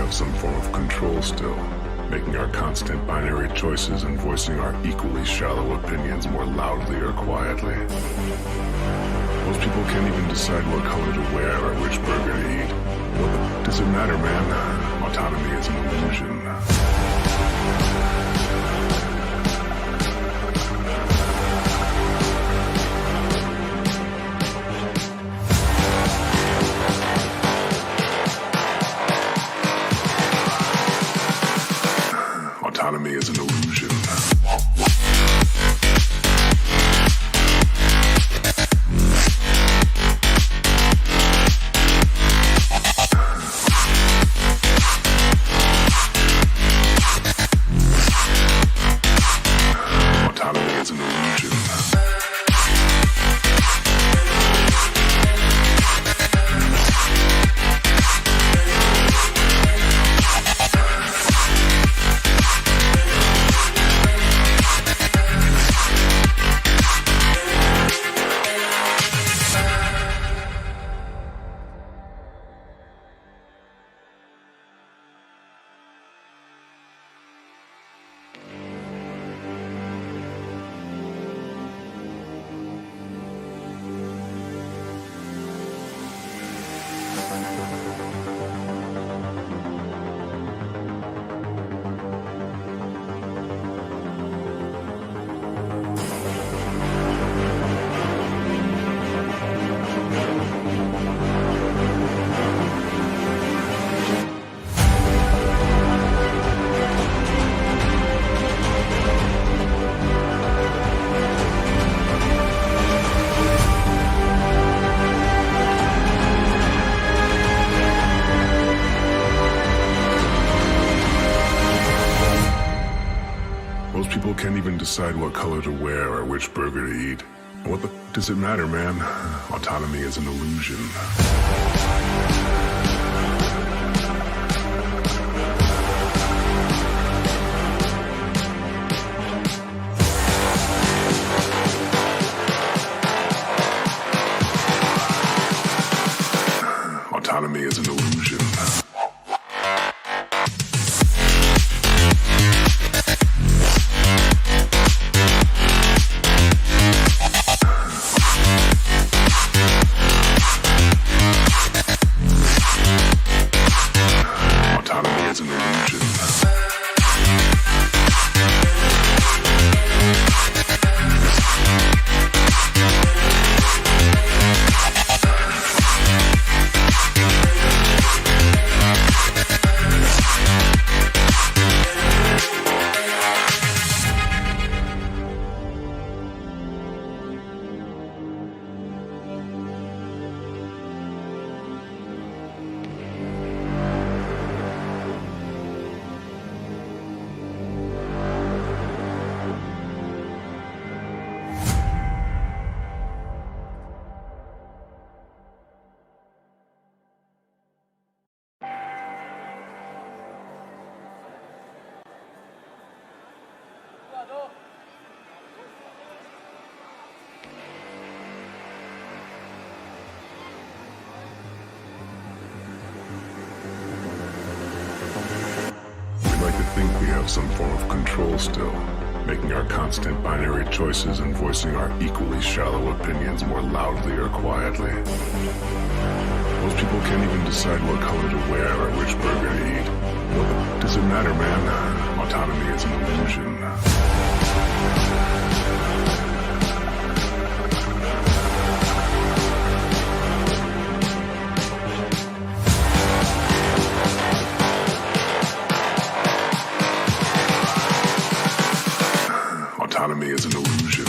have some form of control still, making our constant binary choices and voicing our equally shallow opinions more loudly or quietly. Most people can't even decide what color to wear or which burger to eat. What does it matter, man? Autonomy is an illusion. Autonomy is an illusion. Autonomy is an illusion. Most people can't even decide what color to wear or which burger to eat. What does it matter, man? Autonomy is an illusion. Autonomy is an illusion. Autonomy is an illusion. Think we have some form of control still, making our constant binary choices and voicing our equally shallow opinions more loudly or quietly. Most people can't even decide what color to wear or which burger to eat. What does it matter, man? Autonomy is an illusion. Autonomy is an illusion.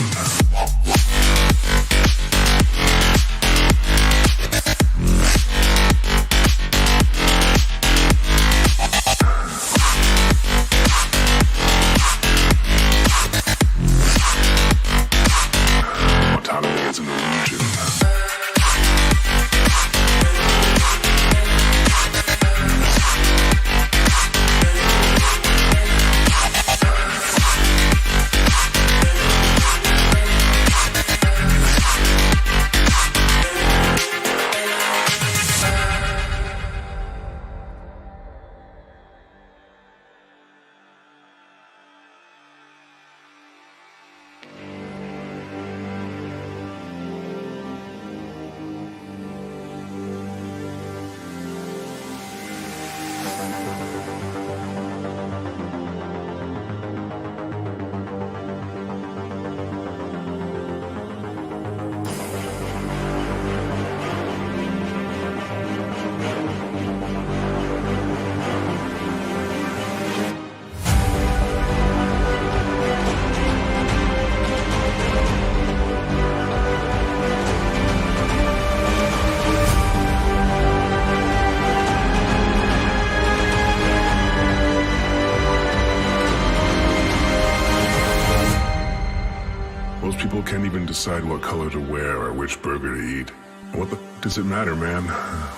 can't even decide what color to wear or which burger to eat. What the does it matter, man?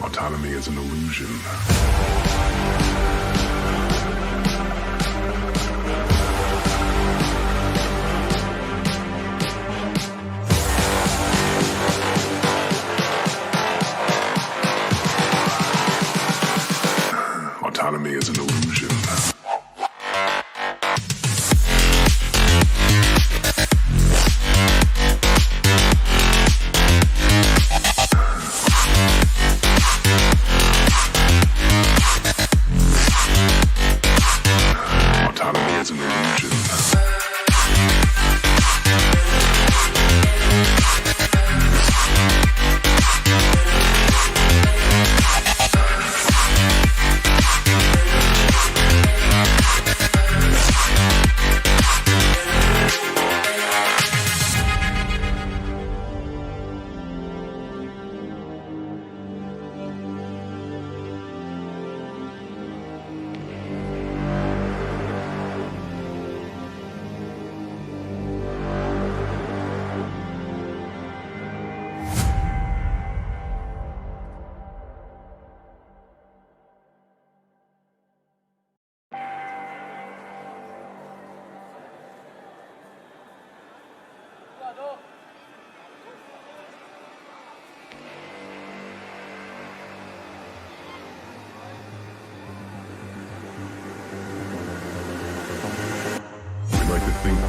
Autonomy is an illusion. Autonomy is an illusion.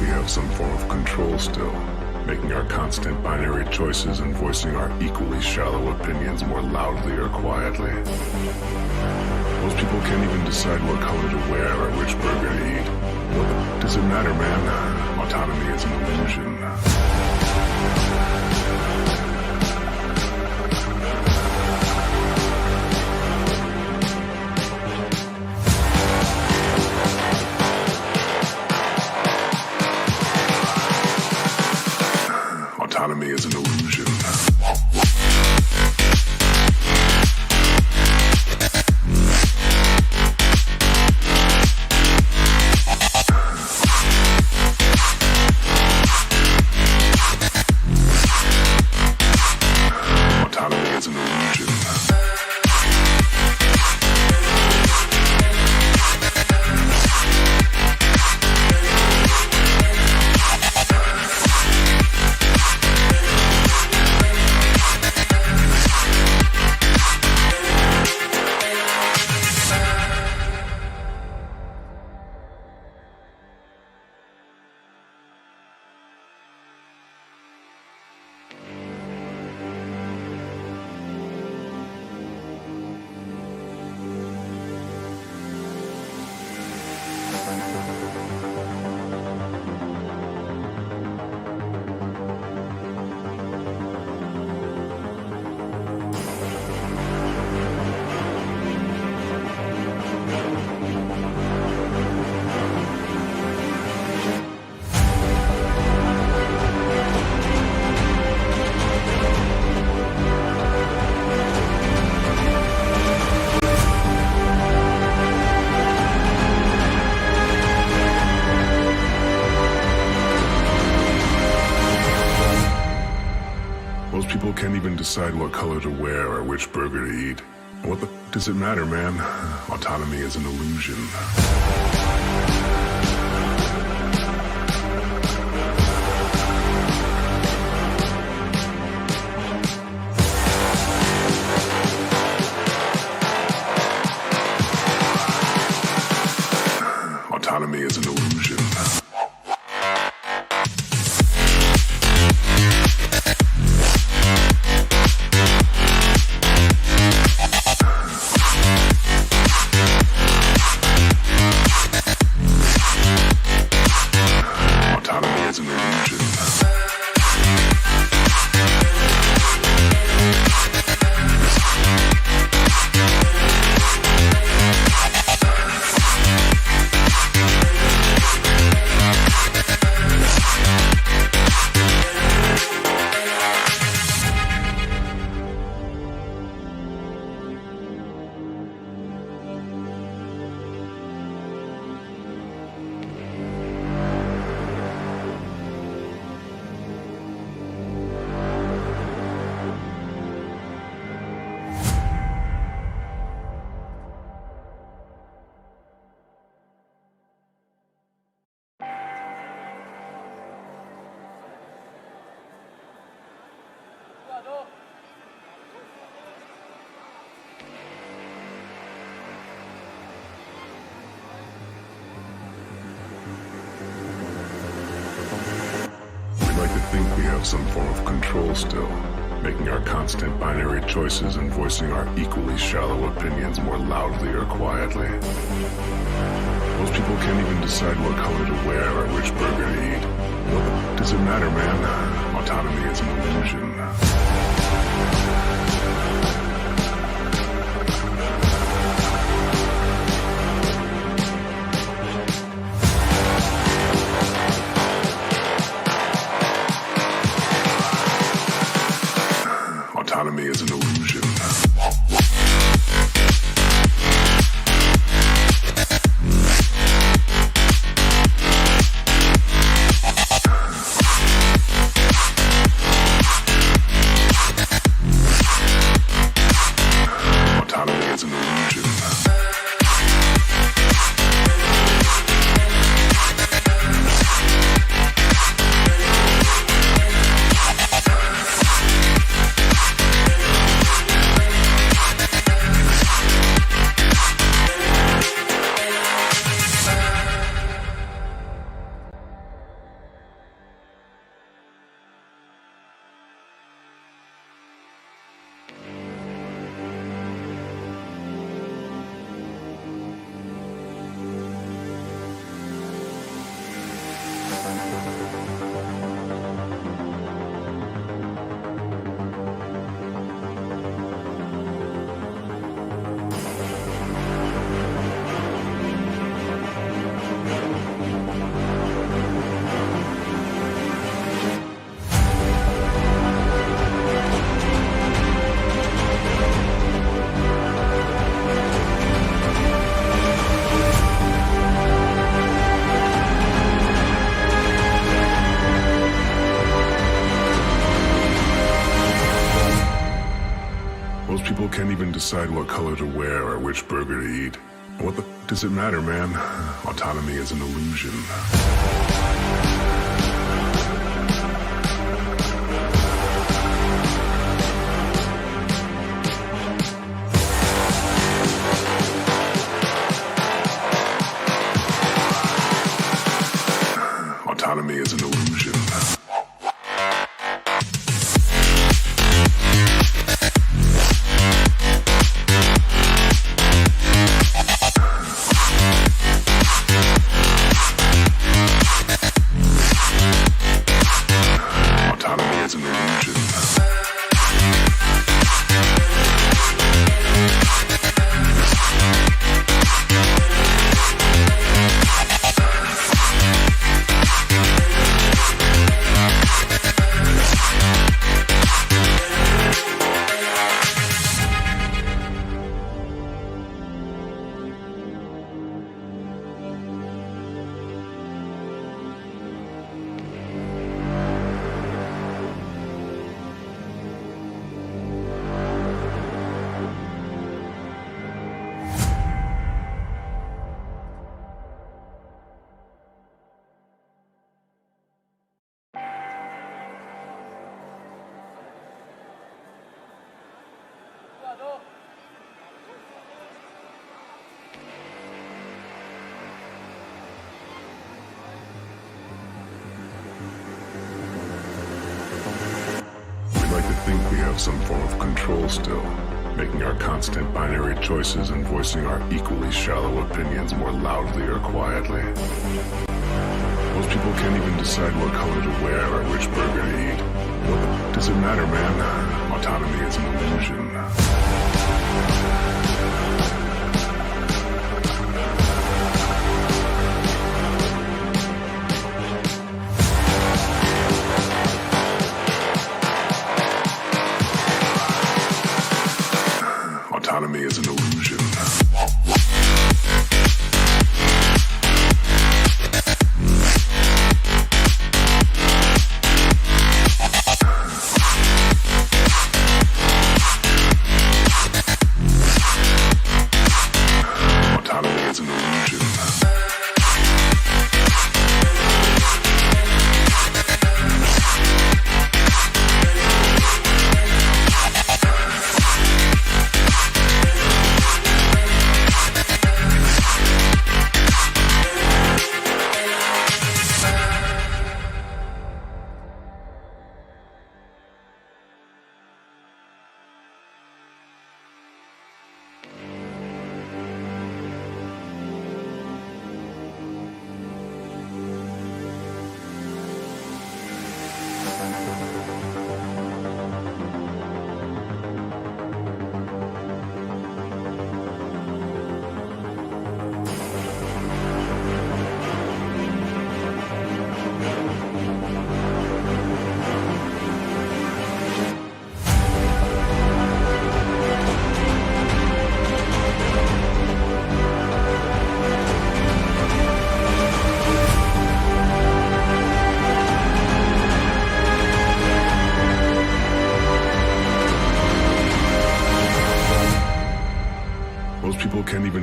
We have some form of control still, making our constant binary choices and voicing our equally shallow opinions more loudly or quietly. Most people can't even decide what color to wear or which burger to eat. What does it matter, man? Autonomy is an illusion. Autonomy is an illusion. Autonomy is an illusion. Most people can't even decide what color to wear or which burger to eat. What the does it matter, man? Autonomy is an illusion. Autonomy is an illusion. think we have some form of control still, making our constant binary choices and voicing our equally shallow opinions more loudly or quietly. Most people can't even decide what color to wear or which burger to eat. What does it matter, man? Autonomy is an illusion. Autonomy is an illusion. Most people can't even decide what color to wear or which burger to eat. What the does it matter, man? Autonomy is an illusion. Autonomy is an illusion. Think we have some form of control still, making our constant binary choices and voicing our equally shallow opinions more loudly or quietly. Most people can't even decide what color to wear or which burger to eat. What does it matter, man? Autonomy is an illusion. Autonomy is an illusion.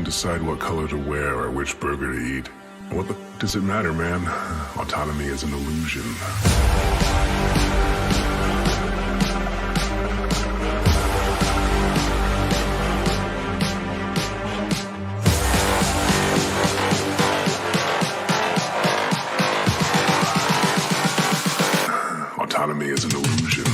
decide what color to wear or which burger to eat. What the does it matter, man? Autonomy is an illusion. Autonomy is an illusion.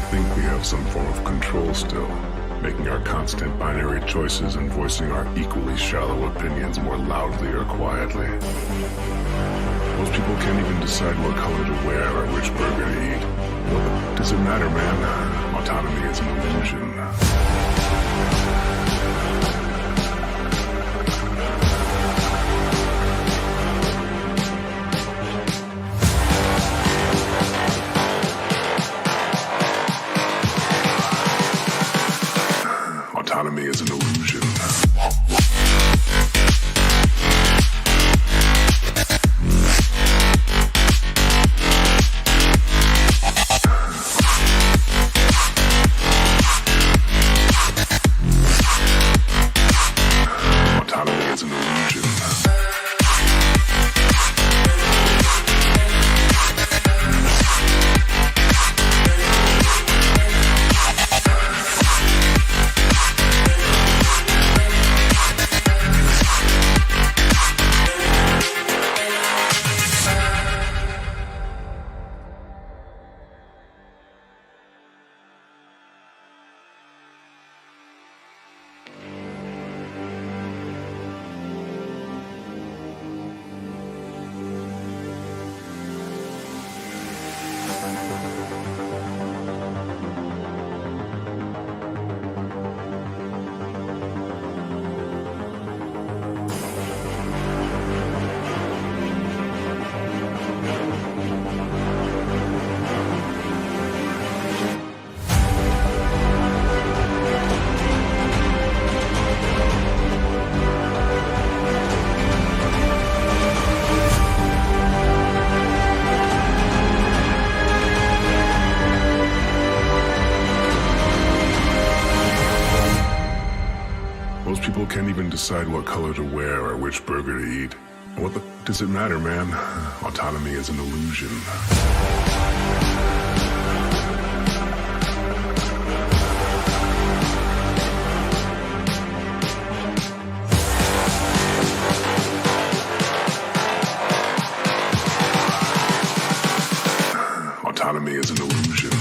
Think we have some form of control still, making our constant binary choices and voicing our equally shallow opinions more loudly or quietly. Most people can't even decide what color to wear or which burger to eat. What does it matter, man? Autonomy is an illusion. Autonomy is an illusion. Most people can't even decide what color to wear or which burger to eat. What the does it matter, man? Autonomy is an illusion. Autonomy is an illusion.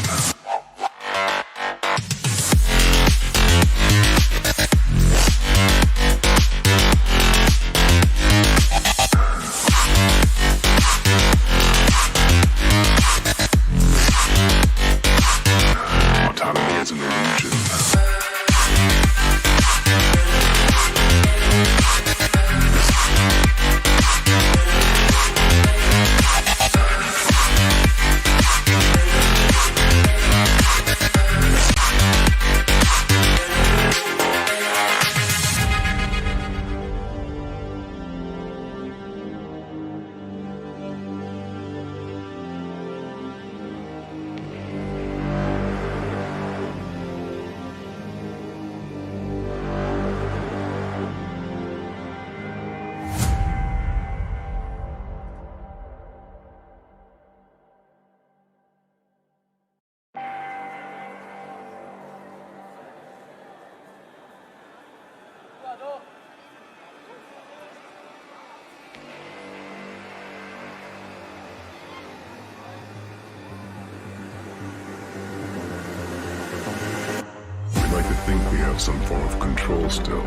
have some form of control still,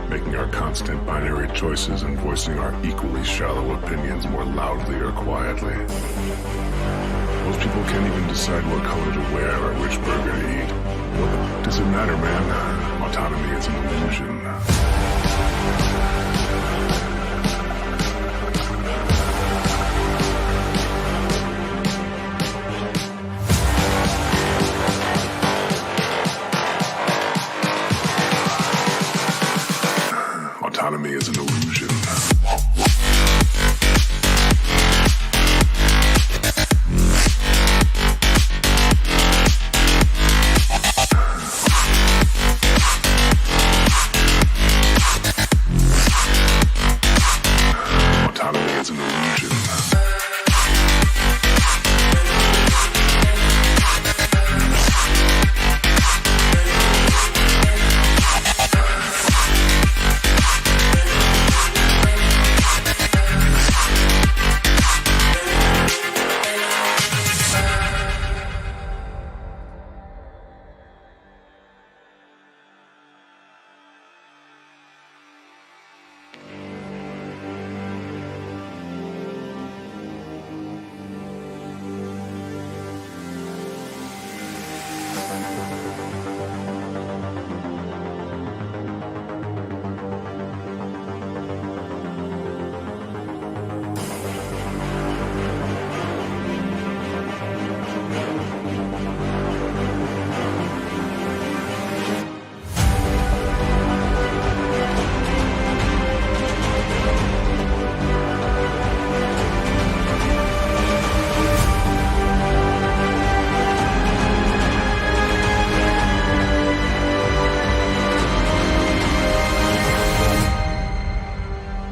making our constant binary choices and voicing our equally shallow opinions more loudly or quietly. Most people can't even decide what color to wear or which burger to eat. What the f does it matter, man? Autonomy is an illusion. Autonomy is an illusion. Autonomy is an illusion.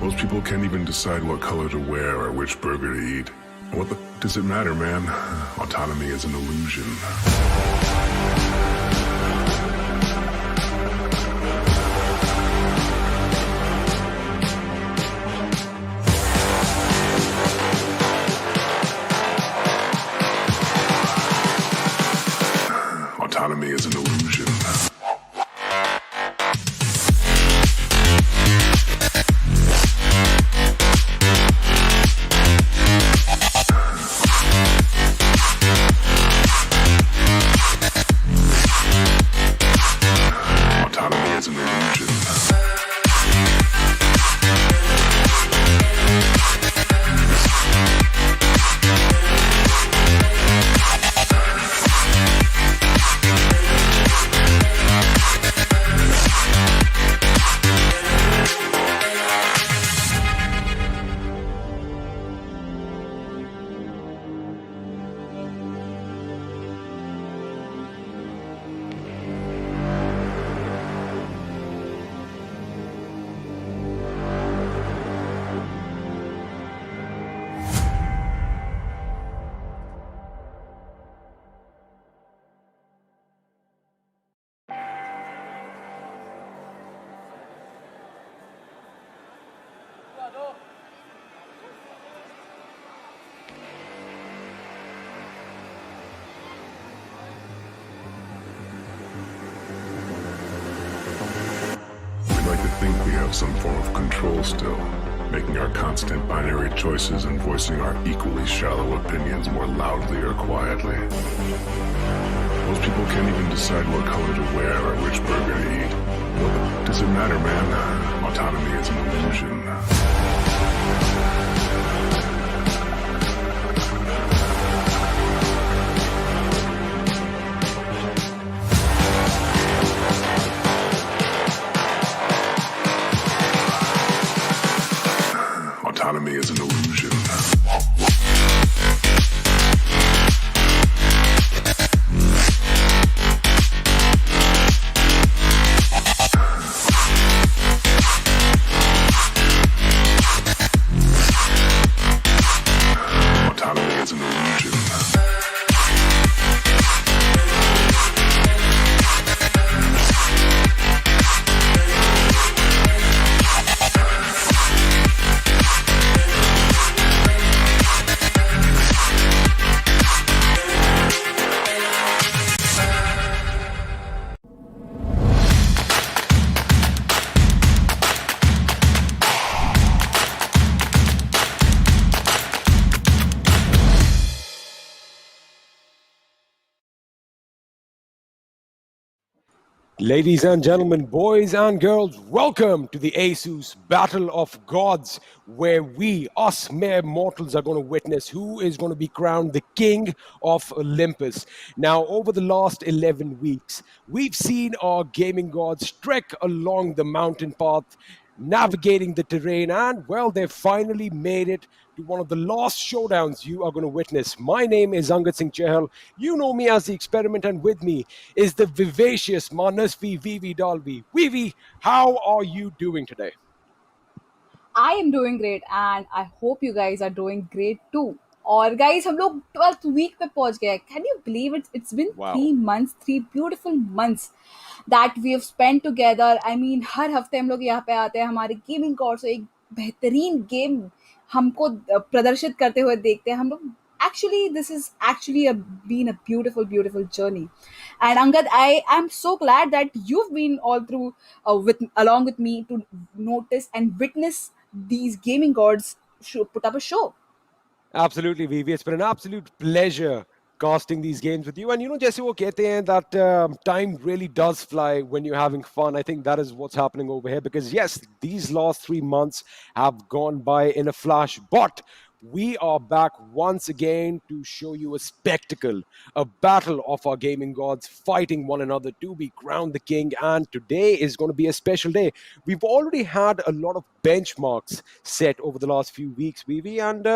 Most people can't even decide what color to wear or which burger to eat. What the f does it matter, man? Autonomy is an illusion. Autonomy is an illusion. Autonomy is an illusion. We like to think we have some form of control still, making our constant binary choices and voicing our equally shallow opinions more loudly or quietly. Most people can't even decide what color to wear or which burger to eat. What the f does it matter, man? Autonomy is an illusion. Autonomy is an illusion. Autonomy is an illusion. Ladies and gentlemen, boys and girls, welcome to the Asus Battle of Gods, where we, us mere mortals, are going to witness who is going to be crowned the king of Olympus. Now, over the last 11 weeks, we've seen our gaming gods trek along the mountain path, navigating the terrain, and, well, they've finally made it to one of the last showdowns you are going to witness. My name is Angad Singh Chahal. You know me as the experiment, and with me is the vivacious Manasvi Vivi Dalvi. Vivi, how are you doing today? I am doing great and I hope you guys are doing great too. और guys हम लोग 12th week पे पहुंच गए. Can you believe it? It's been Wow. 3 months, 3 beautiful months that we have spent together. I mean हर हफ्ते हम लोग यहाँ पे आते हैं हमारे गेमिंग कॉर्ड से एक बेहतरीन गेम हमको प्रदर्शित करते हुए देखते हैं हम लोग. Actually this is actually been a beautiful journey. And Angad, I am so glad that you've been all through with along with me to notice and witness these gaming gods put up a show. Absolutely, Vivi. It's been an absolute pleasure casting these games with you. And Jesse wo kehte hain that time really does fly when you're having fun. I think that is what's happening over here because, yes, these last 3 months have gone by in a flash. But we are back once again to show you a spectacle, a battle of our gaming gods fighting one another to be crowned the king. And today is going to be a special day. We've already had a lot of benchmarks set over the last few weeks, Vivi, and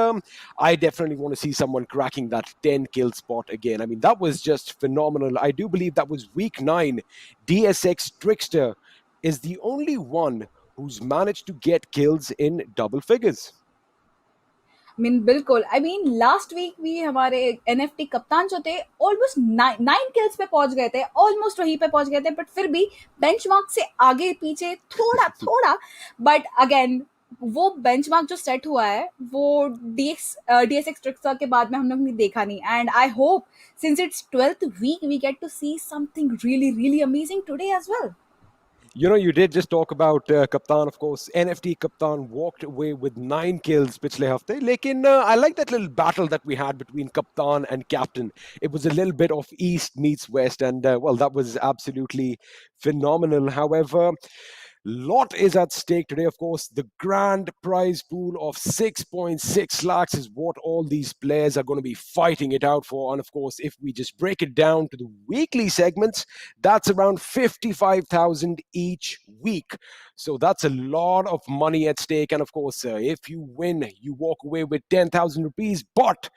I definitely want to see someone cracking that 10 kill spot again. I mean, that was just phenomenal. I do believe that was week 9. DSX Trickster is the only one who's managed to get kills in double figures. I mean, बिल्कुल. I mean, last week भी हमारे NFT कप्तान जो थे almost nine kills पे पहुंच गए थे, ऑलमोस्ट वहीं पे पहुंच गए थे, बट फिर भी बेंचमार्क से आगे पीछे थोड़ा थोड़ा. बट अगेन वो बेंचमार्क जो सेट हुआ है वो DSX ट्रिक्सर के बाद में हम लोग ने देखा नहीं. And I hope since it's 12th week we get to see something really really amazing today as well. You did just talk about Kaptan, of course. NFT Kaptan walked away with 9 kills pichle hafte. Lekin I like that little battle that we had between Kaptan and Captain. It was a little bit of East meets West, and well, that was absolutely phenomenal. However, lot is at stake today, of course. The grand prize pool of 6.6 lakhs is what all these players are going to be fighting it out for. And of course, if we just break it down to the weekly segments, that's around 55,000 each week. So that's a lot of money at stake. And of course, if you win, you walk away with 10,000 rupees. But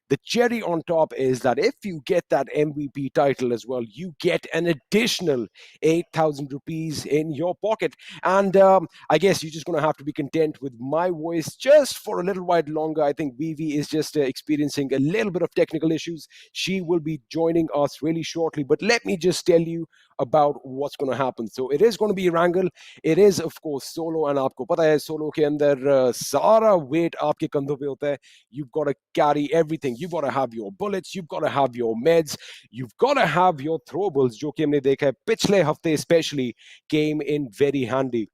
the cherry on top is that if you get that MVP title as well, you get an additional 8,000 rupees in your pocket. And I guess you're just going to have to be content with my voice just for a little while longer. I think Vivi is just experiencing a little bit of technical issues. She will be joining us really shortly. But let me just tell you about what's going to happen. So it is going to be wrangle. It is, of course, solo. And आपको पता है solo के अंदर सारा weight आपके कंधों पे होता है. You've got to carry everything. You've got to have your bullets. You've got to have your meds. You've got to have your throwables, जो कि हमने देखा है पिछले हफ्ते especially came in very handy.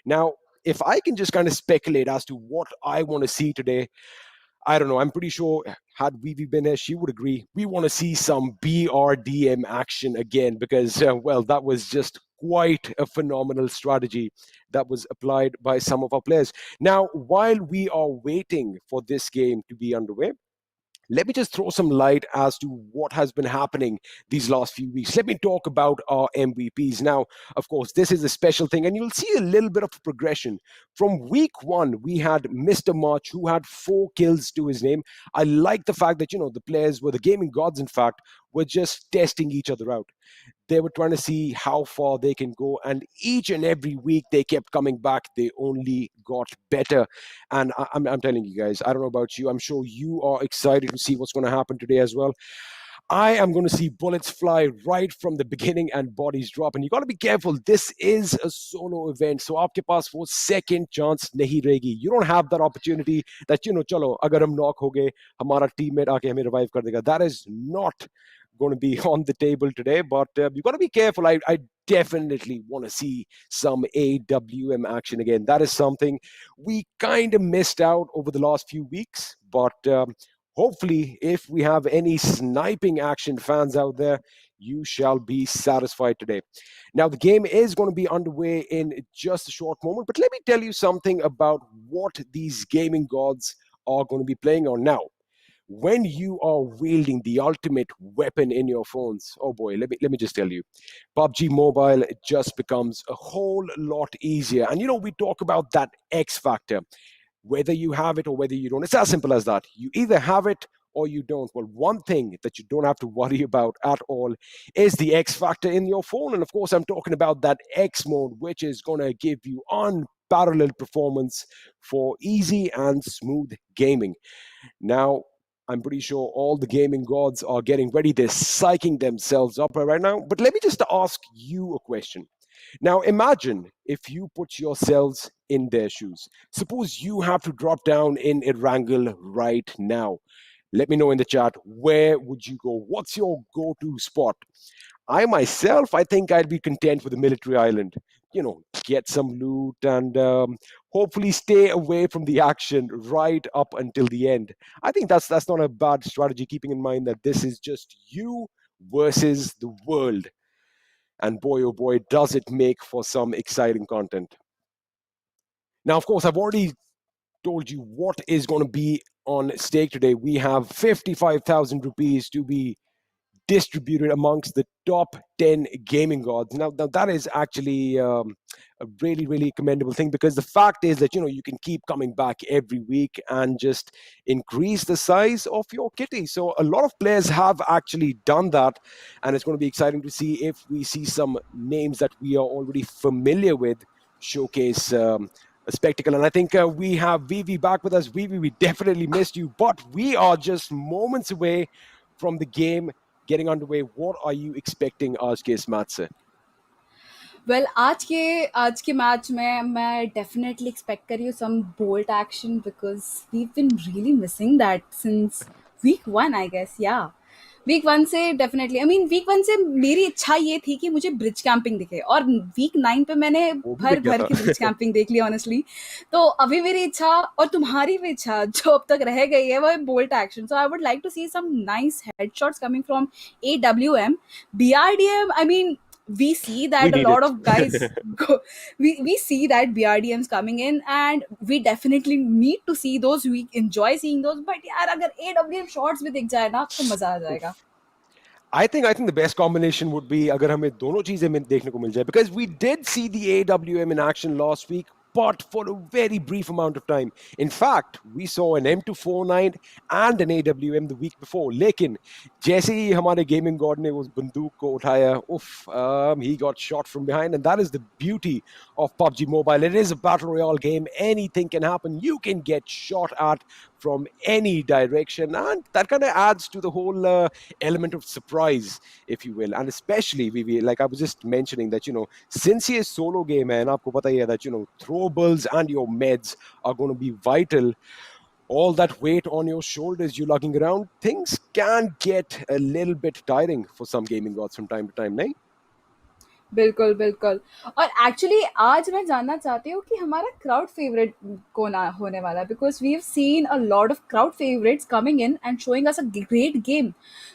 Now, if I can just kind of speculate as to what I want to see today, I don't know. I'm pretty sure had Vivi been there, she would agree. We want to see some BRDM action again because, well, that was just quite a phenomenal strategy that was applied by some of our players. Now, while we are waiting for this game to be underway, let me just throw some light as to what has been happening these last few weeks. Let me talk about our MVPs. Now, of course, this is a special thing, and you'll see a little bit of progression. From week 1, we had Mr. March, who had 4 kills to his name. I like the fact that, the players were the gaming gods, in fact, were just testing each other out. They were trying to see how far they can go, and each and every week they kept coming back. They only got better. And I'm telling you guys, I don't know about you, I'm sure you are excited to see what's going to happen today as well. I am going to see bullets fly right from the beginning and bodies drop. And you got to be careful. This is a solo event. So aapke paas wo second chance nahi रहेगी. You don't have that opportunity that, chalo, agar hum knock ho gaye, hamara teammate aake hame revive kar dega. That is not going to be on the table today. But you got to be careful. I definitely want to see some AWM action again. That is something we kind of missed out over the last few weeks. But Hopefully, if we have any sniping action fans out there, you shall be satisfied today. Now, the game is going to be underway in just a short moment, but let me tell you something about what these gaming gods are going to be playing on now. When you are wielding the ultimate weapon in your phones, oh boy, let me just tell you, PUBG Mobile just becomes a whole lot easier. And we talk about that X factor, whether you have it or whether you don't. It's as simple as that. You either have it or you don't. Well, one thing that you don't have to worry about at all is the X factor in your phone. And of course, I'm talking about that X mode, which is going to give you unparalleled performance for easy and smooth gaming. Now, I'm pretty sure all the gaming gods are getting ready. They're psyching themselves up right now. But let me just ask you a question. Now, imagine if you put yourselves in their shoes. Suppose you have to drop down in Erangel right now. Let me know in the chat, where would you go? What's your go-to spot? I myself, I think I'd be content with a military island. Get some loot and hopefully stay away from the action right up until the end. I think that's not a bad strategy, keeping in mind that this is just you versus the world. And boy, oh boy, does it make for some exciting content. Now, of course, I've already told you what is going to be on stake today. We have 55,000 rupees to be distributed amongst the top 10 gaming gods. Now that is actually a really, really commendable thing, because the fact is that you can keep coming back every week and just increase the size of your kitty. So a lot of players have actually done that, and it's going to be exciting to see if we see some names that we are already familiar with showcase a spectacle. And I think we have Vivi back with us. Vivi, we definitely missed you, but we are just moments away from the game getting underway. What are you expecting आज के इस match से? Well आज के match में मैं definitely expect कर रही हूँ some bold action because we been really missing that since week 1 I guess या वीक 1 से डेफिनेटली आई मीन वीक 1 से मेरी इच्छा ये थी कि मुझे ब्रिज कैंपिंग दिखे और वीक 9 पे मैंने वो भी भर दिख गया भर था। की ब्रिज कैंपिंग देख ली ऑनेस्टली। तो अभी मेरी इच्छा और तुम्हारी भी इच्छा जो अब तक रह गई है वो है bolt action. So I would like to see some nice headshots coming from AWM BRDM। I mean we see We that a need lot it. of guys go, we see that BRDMs coming in and we definitely need to see those, we enjoy seeing those, but यार अगर AWM shots भी दिख जाए ना तो मजा आ जाएगा। I think the best combination would be अगर हमें दोनों चीजें देखने को मिल जाए, because we did see the AWM in action last week, but for a very brief amount of time. In fact, we saw an M249 and an AWM the week before. लेकिन जैसे ही हमारे gaming god ने उस बंदूक को उठाया, he got shot from behind, and that is the beauty of PUBG Mobile. It is a battle royale game. Anything can happen. You can get shot at from any direction, and that kind of adds to the whole element of surprise, if you will. And especially, like I was just mentioning that, since ये solo game है, and आपको पता ही है that, throwables and your meds are going to be vital. All that weight on your shoulders, you lugging around, things can get a little bit tiring for some gaming gods from time to time, नहीं? बिल्कुल बिल्कुल। और actually आज मैं जानना चाहती हूँ कि हमारा क्राउड फेवरेट कौन होने वाला है because we have seen a lot of crowd favourites coming in and showing us a great game.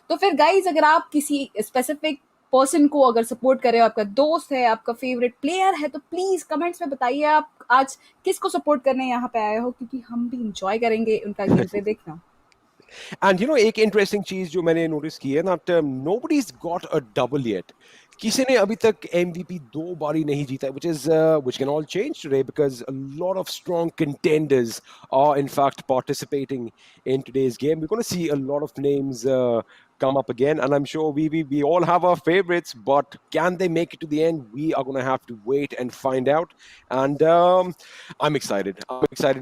तो फिर गाइज अगर आप किसी स्पेसिफिक पर्सन को अगर सपोर्ट कर रहे हो, आपका दोस्त है, आपका फेवरेट प्लेयर है, तो प्लीज कमेंट्स में बताइए आप आज किसको सपोर्ट करने यहाँ पे आए हो, क्योंकि हम भी इंजॉय करेंगे उनका गेम प्ले देखना। And एक interesting चीज जो मैंने notice की है that nobody's got a double yet. किसी ने अभी तक MVP 2 बारी नहीं जीता, which can all change today, because a lot of strong contenders are in fact participating in today's game. We're going to see a lot of names come up again, and I'm sure we all have our favorites, but can they make it to the end? We are going to have to wait and find out. And I'm excited.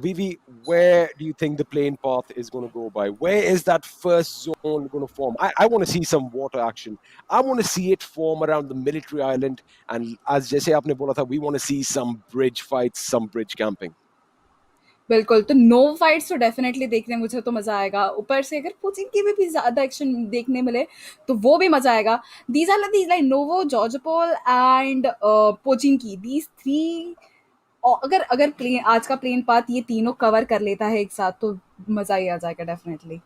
Vivi, where do you think the playing path is going to go by? Where is that first zone going to form? I want to see some water action. I want to see it form around the military island. And as जैसे आपने बोला था, we want to see some bridge fights, some bridge camping. बिल्कुल। तो no fights तो definitely देखने मुझे तो मजा आएगा, ऊपर से अगर कोचिंग की भी ज्यादा एक्शन देखने मिले तो वो भी मजा आएगा। These are like Novo, Georgopol and Pochinki की, दीज थ्री अगर अगर प्लेन आज का प्लेन पाथ ये तीनों कवर कर लेता है एक साथ तो मजा ही आ जाएगा definitely.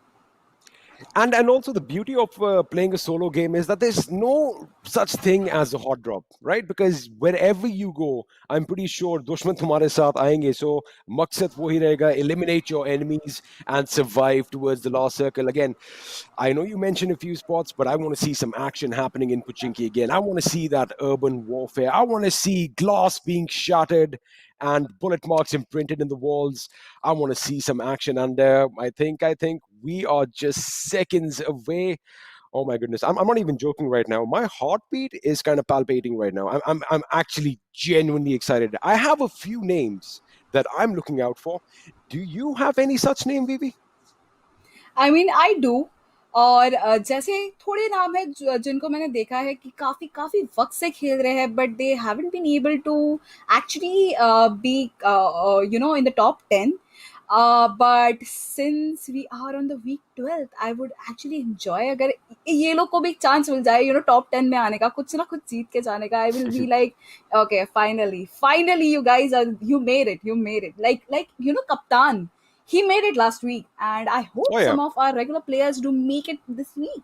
And also the beauty of playing a solo game is that there's no such thing as a hot drop, right? Because wherever you go, I'm pretty sure दुश्मन तुम्हारे साथ आएंगे. So मकसद वही रहेगा, eliminate your enemies and survive towards the last circle. Again, I know you mentioned a few spots, but I want to see some action happening in Pochinki again. I want to see that urban warfare. I want to see glass being shattered and bullet marks imprinted in the walls. I want to see some action, and I think we are just seconds away. Oh my goodness, I'm not even joking right now. My heartbeat is kind of palpitating right now. I'm actually genuinely excited. I have a few names that I'm looking out for. Do you have any such name, Vivi? I mean I do. और जैसे थोड़े नाम है जिनको मैंने देखा है कि काफी काफी वक्त से खेल रहे हैं but they haven't been able to actually be in the top 10. But since we are on the week 12th I would actually enjoy अगर ये लोग को भी एक चांस मिल जाए टॉप 10 में आने का, कुछ ना कुछ जीत के जाने का. I will be like okay, finally finally you guys are, you made it like कप्तान. He made it last week, and I Oh hope yeah. some of our regular players do make it this week.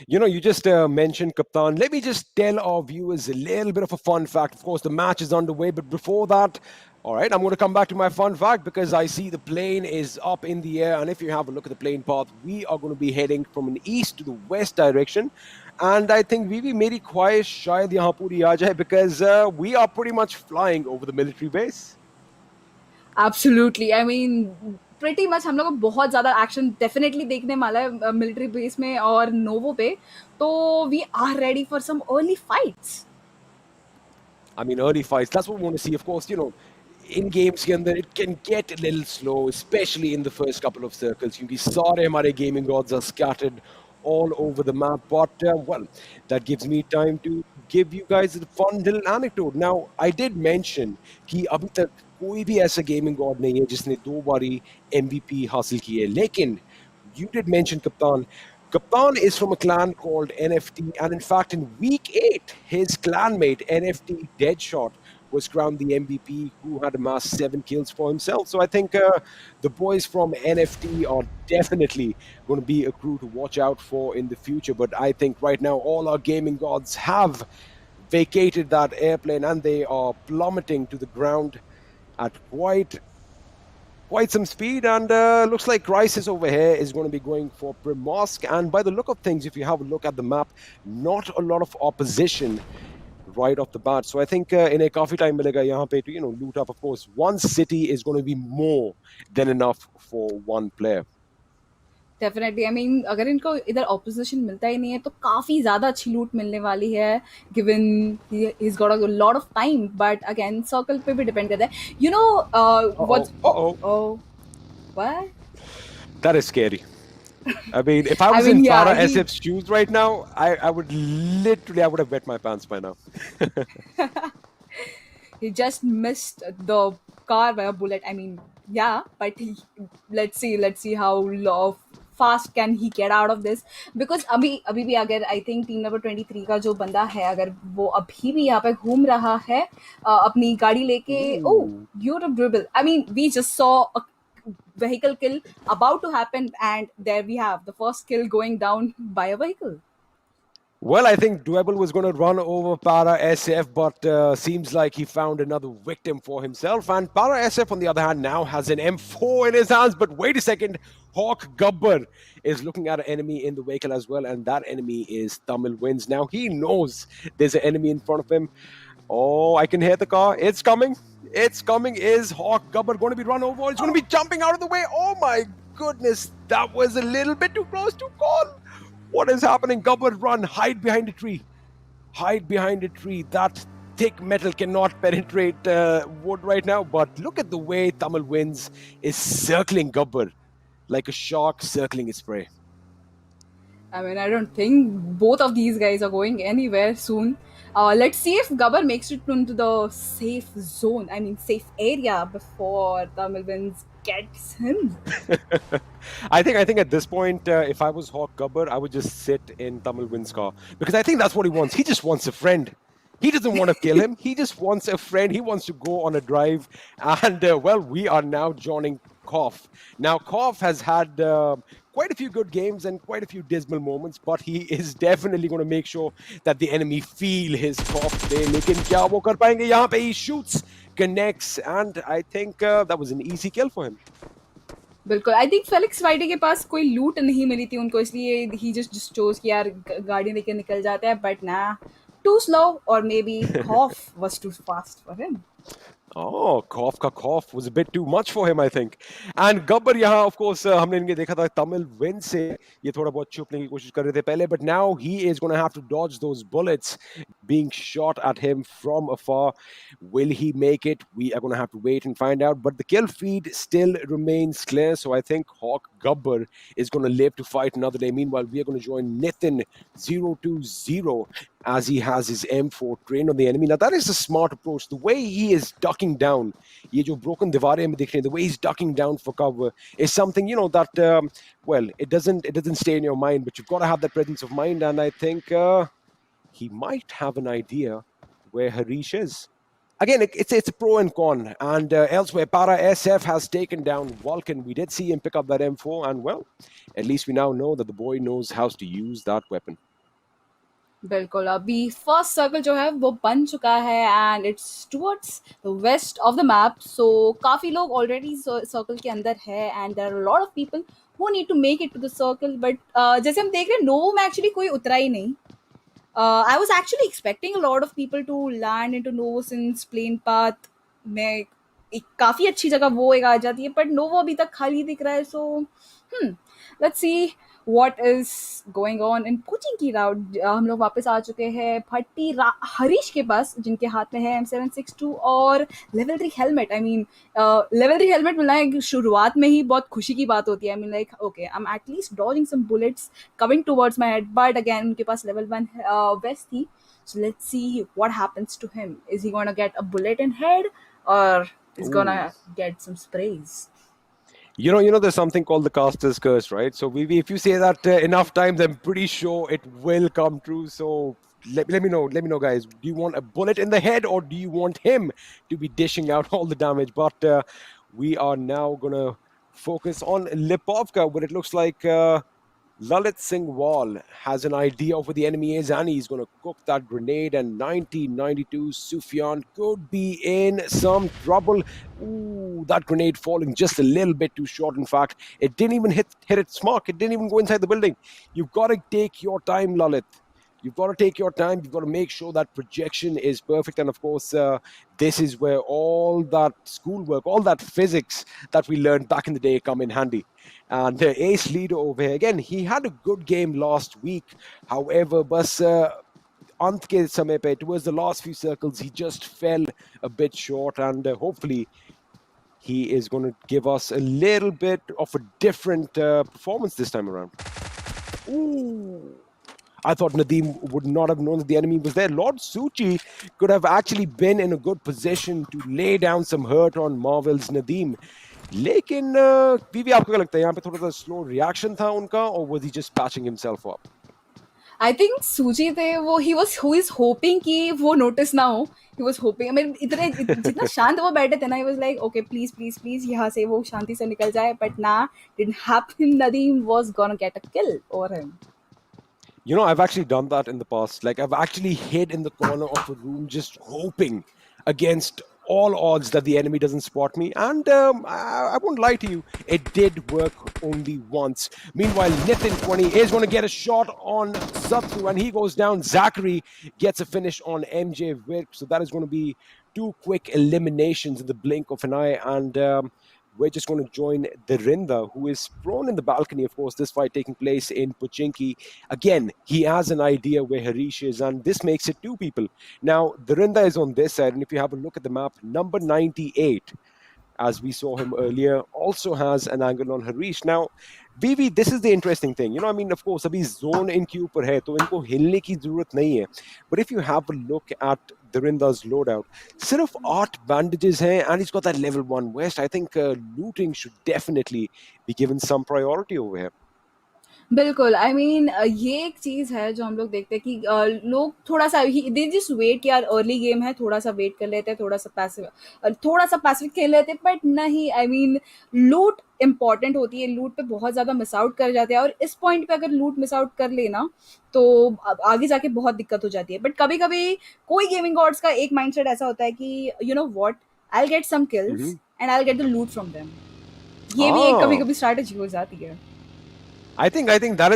You just mentioned Kaptan. Let me just tell our viewers a little bit of a fun fact. Of course, the match is underway, but before that, all right, I'm going to come back to my fun fact because I see the plane is up in the air. And if you have a look at the plane path, we are going to be heading from an east to the west direction. And I think Vivi meri ख्वाहिश शायद यहाँ पूरी आ जाए because we are pretty much flying over the military base. Absolutely. I mean, pretty much हम लोग को बहुत ज़्यादा एक्शन डेफिनेटली देखने वाला है मिलिट्री बेस में और नोवो पे. तो we are ready for some early fights. I mean, early fights, that's what we want to see. Of course, in games के अंदर it can get a little slow, especially in the first couple of circles. क्योंकि सारे हमारे gaming gods are scattered all over the map. But, well, that gives me time to give you guys a fun little anecdote. Now, I did mention कि अभी तक कोई भी ऐसा gaming god नहीं है जिसने 2 बारी MVP हासिल की है. लेकिन you did mention Kaptan. Kaptan is from a clan called NFT, and in fact, in week 8, his clanmate NFT Deadshot was crowned the MVP, who had amassed 7 kills for himself. So I think the boys from NFT are definitely going to be a crew to watch out for in the future. But I think right now all our gaming gods have vacated that airplane and they are plummeting to the ground at quite some speed, and looks like Crisis over here is going to be going for Primorsk. And by the look of things, if you have a look at the map, not a lot of opposition right off the bat. So I think in a coffee time milega yahan pe to loot up. Of course, one city is going to be more than enough for one player. Definitely. I mean अगर इनको इधर opposition मिलता ही नहीं है तो काफ़ी ज़्यादा अच्छी लूट मिलने वाली है given he's got a lot of time. But again circle पे भी डिपेंड करता है. What's what? That is scary. I mean, if I was I mean, in yeah, Para SF's shoes right now, I would have wet my pants by now. He just missed the car by a bullet. I mean, yeah, but let's see how fast can he get out of this. Because अभी भी अगर I think team number 23 का जो बंदा है अगर वो अभी भी यहाँ पे घूम रहा है अपनी गाड़ी लेके. Oh, beautiful dribble. I mean, we just saw a vehicle kill about to happen, and there we have the first kill going down by a vehicle. Well, I think Dwebel was going to run over Para SF, but seems like he found another victim for himself. And Para SF, on the other hand, now has an M4 in his hands. But wait a second, Hawk Gabbar is looking at an enemy in the vehicle as well, and that enemy is Tamil Wins. Now he knows there's an enemy in front of him. Oh, I can hear the car. It's coming. It's coming. Is Hawk Gabbar going to be run over? It's going to be jumping out of the way. Oh my goodness, that was a little bit too close to call. What is happening? Gabbar, run. Hide behind a tree. Hide behind a tree. That thick metal cannot penetrate wood right now. But look at the way Tamil Wins is circling Gabbar like a shark circling its prey. I mean, I don't think both of these guys are going anywhere soon. Let's see if Gabbar makes it into the safe zone. I mean, safe area before Tamil Wins gets him. I think at this point, if I was Hawk Gabbar, I would just sit in Tamil Wins' car because I think that's what he wants. He just wants a friend. He doesn't want to kill him. He just wants a friend. He wants to go on a drive. And well, we are now joining Koff. Now, Koff has had quite a few good games and quite a few dismal moments, but he is definitely going to make sure that the enemy feel his Koff today. Lekin kya wo kar payenge? Yahan pe he shoots, connects, and I think that was an easy kill for him. बिल्कुल I think Felix Friday के पास कोई लूट नहीं मिली थी उनको इसलिए ही just chose कि यार गाड़ी लेके निकल जाते हैं बट ना टू स्लो और maybe cough was too fast for him Oh, cough was a bit too much for him, I think. And Gabbar यहाँ, of course, हमने इनके देखा था Tamil win से ये थोड़ा बहुत छुपने की कोशिश कर रहे थे पहले, but now he is going to have to dodge those bullets being shot at him from afar. Will he make it? We are going to have to wait and find out. But the kill feed still remains clear, so I think Hawk Gabbar is going to live to fight another day. Meanwhile, we are going to join Nitin 020 as he has his M4 trained on the enemy. Now, that is a smart approach. The way he is ducking down, ye jo broken diware hame dikh rahe hain, the way he's ducking down for cover is something, you know, that, well, it doesn't stay in your mind, but you've got to have that presence of mind. And I think he might have an idea where Harish is. Again, it's a pro and con. And elsewhere, Para SF has taken down Vulcan. We did see him pick up that M4. And, well, at least we now know that the boy knows how to use that weapon. बिल्कुल अभी first circle जो है वो बन चुका है and it's towards the west of the map so काफ़ी लोग ऑलरेडी सर्कल के अंदर है and there are lot of people who need to make it to the circle but जैसे हम देख रहे हैं नोवो में एक्चुअली कोई उतरा ही नहीं I was actually expecting a lot of people to land into Novo since plane path में एक काफ़ी अच्छी जगह वो एक आ जाती है बट नोवो अभी तक खाली दिख रहा है so let's C what is going on in coaching की राउट हम लोग वापस आ चुके हैं भट्टी हरीश के पास जिनके हाथ में है M762 और level 3 helmet I mean level 3 helmet मिलना है शुरुआत में ही बहुत खुशी की बात होती है I mean like okay I am at least dodging some bullets coming towards my head but again उनके पास लेवल 1 वेस्ट थी so let's see what happens to him is he gonna get a bullet in head और is gonna get some sprays You know, there's something called the caster's curse, right? So, if you say that enough times, I'm pretty sure it will come true. So, let me know, guys. Do you want a bullet in the head, or do you want him to be dishing out all the damage? But we are now gonna focus on Lipovka, where it looks like Lalit Singh Wall has an idea of where the enemy is, and he's going to cook that grenade. And 1992 Sufyan could be in some trouble. Ooh, that grenade falling just a little bit too short. In fact, it didn't even hit its mark. It didn't even go inside the building. You've got to take your time, Lalit. You've got to take your time. You've got to make sure that projection is perfect. And of course, this is where all that schoolwork, all that physics that we learned back in the day come in handy. And the ace leader over here, again, he had a good game last week. However, bas ant ke samay pe, towards the last few circles, he just fell a bit short. And hopefully, he is going to give us a little bit of a different performance this time around. Ooh. I thought Nadeem would not have known that the enemy was there. Lord Suchi could have actually been in a good position to lay down some hurt on Marvel's Nadeem. लेकिन वीवी आपको क्या लगता है यहाँ पे थोड़ा सा slow reaction था उनका or was he just patching himself up? I think सूजी थे वो who is hoping कि वो notice ना हो he was hoping I mean इतने जितना शांत वो बैठे थे ना he was like okay please यहाँ से वो शांति से निकल जाए but nah didn't happen Nadeem was gonna get a kill over him. You know, I've actually done that in the past. Like, I've actually hid in the corner of a room just hoping against all odds that the enemy doesn't spot me. And I won't lie to you, it did work only once. Meanwhile, Nitin20 is going to get a shot on Satsu, and he goes down. Zachary gets a finish on MJ Virk. So that is going to be 2 quick eliminations in the blink of an eye. And we're just going to join Dhirinda, who is prone in the balcony, of course, this fight taking place in Pochinki. Again, he has an idea where Harish is, and this makes it 2 people. Now, Dhirinda is on this side, and if you have a look at the map, number 98, as we saw him earlier, also has an angle on Harish. Now, VV, this is the interesting thing. You know, I mean, of course, abhi zone इनके ऊपर है, तो इनको हिलने की जरूरत नहीं है. But if you have a look at Dhirinda's loadout, सिर्फ 8 bandages हैं, and he's got that level 1 West. I think looting should definitely be given some priority over here. बिल्कुल, आई मीन ये एक चीज़ है जो हम लोग देखते हैं कि लोग थोड़ा-सा ही दे जस्ट वेट कि यार अर्ली गेम है, थोड़ा-सा वेट कर लेते हैं, थोड़ा-सा पैसिव खेल लेते हैं, बट नहीं, आई मीन लूट इम्पोर्टेंट होती है, लूट पे बहुत ज़्यादा मिस आउट कर जाते हैं और इस पॉइंट पे अगर लूट मिस आउट कर लेना, तो अब आगे जाके बहुत दिक्कत हो जाती है। बट कभी-कभी कोई गेमिंग गॉड्स का एक माइंडसेट ऐसा होता है कि you know what, I will get some kills Hmm. And I will get the loot from them. ये भी एक Ah. कभी-कभी स्ट्रैटेजी हो जाती है। I think that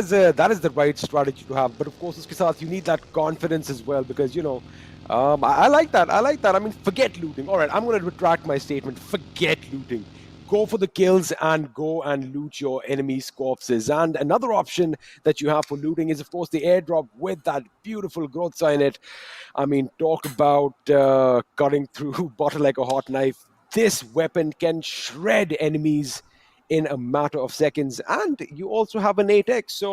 is the right strategy to have. But of course, उसके साथ you need that confidence as well because I like that. I like that. I mean, forget looting. All right, I'm going to retract my statement. Forget looting. Go for the kills and go and loot your enemy's corpses. And another option that you have for looting is, of course, the airdrop with that beautiful growth sign in it. I mean, talk about cutting through butter like a hot knife. This weapon can shred enemies in a matter of seconds. And you also have an 8x. So,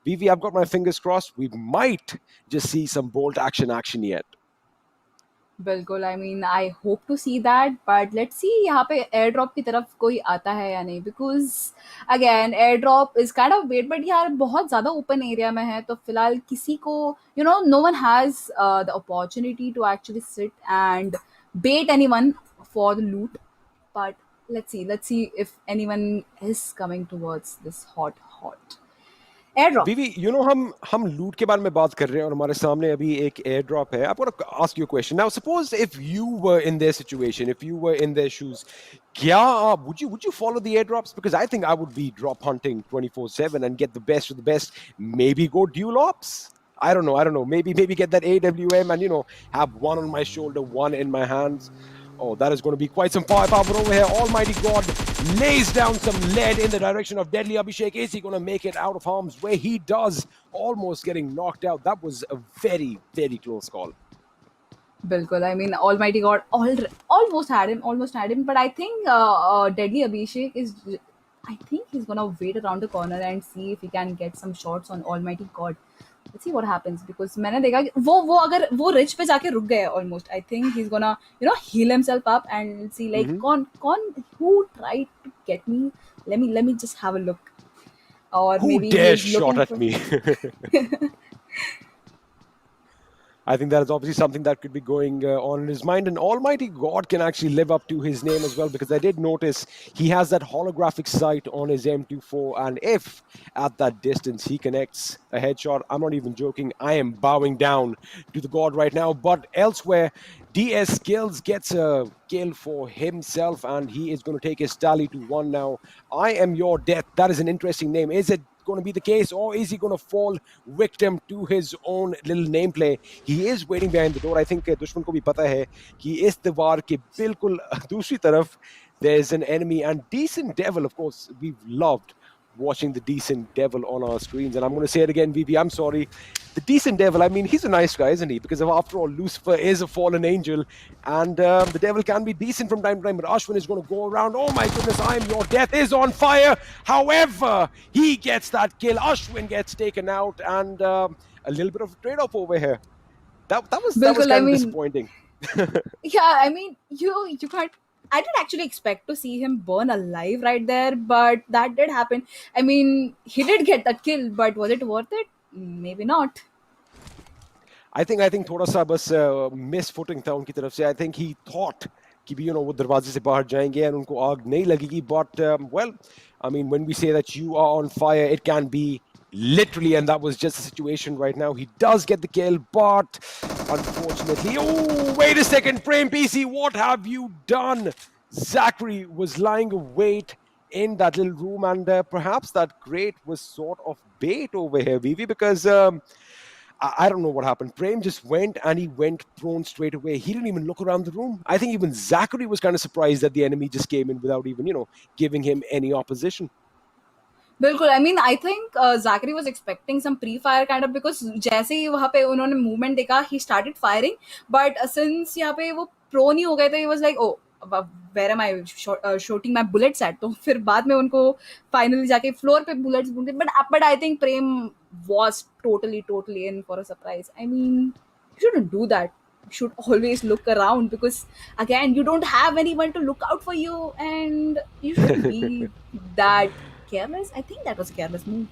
Vivi, I've got my fingers crossed. We might just see some bolt action yet. बिल्कुल, I mean I hope to see that, but let's see यहाँ पे air drop की तरफ कोई आता है या नहीं, because again air drop is kind of wait, but यार बहुत ज़्यादा ओपन एरिया में है, तो फिलहाल किसी को no one has the opportunity to actually sit and bet anyone for the loot, but let's see if anyone is coming towards this hot air drop. बीवी हम लूट के बारे में बात कर रहे हैं और हमारे सामने अभी एक एयर ड्रॉप है. I want to ask you a question now. Suppose if you were in their situation, if you were in their shoes, क्या would you follow the airdrops? Because I think I would be drop hunting 24/7 and get the best of the best. Maybe go dual ops. I don't know. Maybe get that AWM and have one on my shoulder, one in my hands. Oh, that is going to be quite some firepower over here. Almighty God lays down some lead in the direction of Deadly Abhishek. Is he going to make it out of harm's way? He does, almost getting knocked out. That was a very, very close call. Bilkul. I mean, Almighty God almost had him. But I think Deadly Abhishek is. I think he's gonna wait around the corner and see if he can get some shots on Almighty God. Let's see what happens, because मैंने देखा कि वो अगर वो rich पे जाके रुक गए almost. I think he's gonna heal himself up and see like कौन who tried to get me. Let me just have a look. Or Who maybe dares he's shot looking at for. me? I think that is obviously something that could be going on in his mind. And Almighty God can actually live up to his name as well, because I did notice he has that holographic sight on his M24. And if at that distance he connects a headshot, I'm not even joking, I am bowing down to the God right now. But elsewhere, DS Skills gets a kill for himself, and he is going to take his tally to 1 now. I am your death. That is an interesting name. Is it going to be the case, or is he going to fall victim to his own little nameplay? He is waiting behind the door. I think दुश्मन को भी पता है कि इस दीवार के बिल्कुल दूसरी तरफ there's an enemy. And Decent Devil, of course, we've loved watching the Decent Devil on our screens. And I'm going to say it again, VB, I'm sorry. The Decent Devil, I mean, he's a nice guy, isn't he? Because after all, Lucifer is a fallen angel, and the devil can be decent from time to time. But Ashwin is going to go around. Oh my goodness, I am your death is on fire. However, he gets that kill. Ashwin gets taken out, and a little bit of a trade-off over here. That was Bilkul, I kind of mean, disappointing. yeah, I mean, you can't. I didn't actually expect to see him burn alive right there, but that did happen. I mean, he did get that kill, but was it worth it? Maybe not. I think थोड़ा सा बस miss footing था उनकी तरफ से. I think he thought कि भी वो दरवाजे से बाहर जाएंगे and उनको आग नहीं लगेगी. But well, I mean, when we say that you are on fire, it can be literally, and that was just the situation right now. He does get the kill, but unfortunately, oh, wait a second, Prem PC, what have you done? Zachary was lying await in that little room, and perhaps that crate was sort of bait over here, Vivi, because I don't know what happened. Prem just went and he went prone straight away. He didn't even look around the room. I think even Zachary was kind of surprised that the enemy just came in without even, giving him any opposition. बिल्कुल, I mean I think Zachary was expecting some pre fire kind of, because जैसे ही वहाँ पे उन्होंने movement देखा he started firing, but since यहाँ पे वो प्रो नहीं हो गए थे, he was like oh where am I shooting my bullets at, तो फिर बाद में उनको फाइनली जाके फ्लोर पे बुलेट्स ढूंढे. But I think Prem was totally in for a surprise. I mean you shouldn't do that. You should always look around, because again you don't have anyone to look out for you, and you shouldn't be that careless. I think that was a careless move.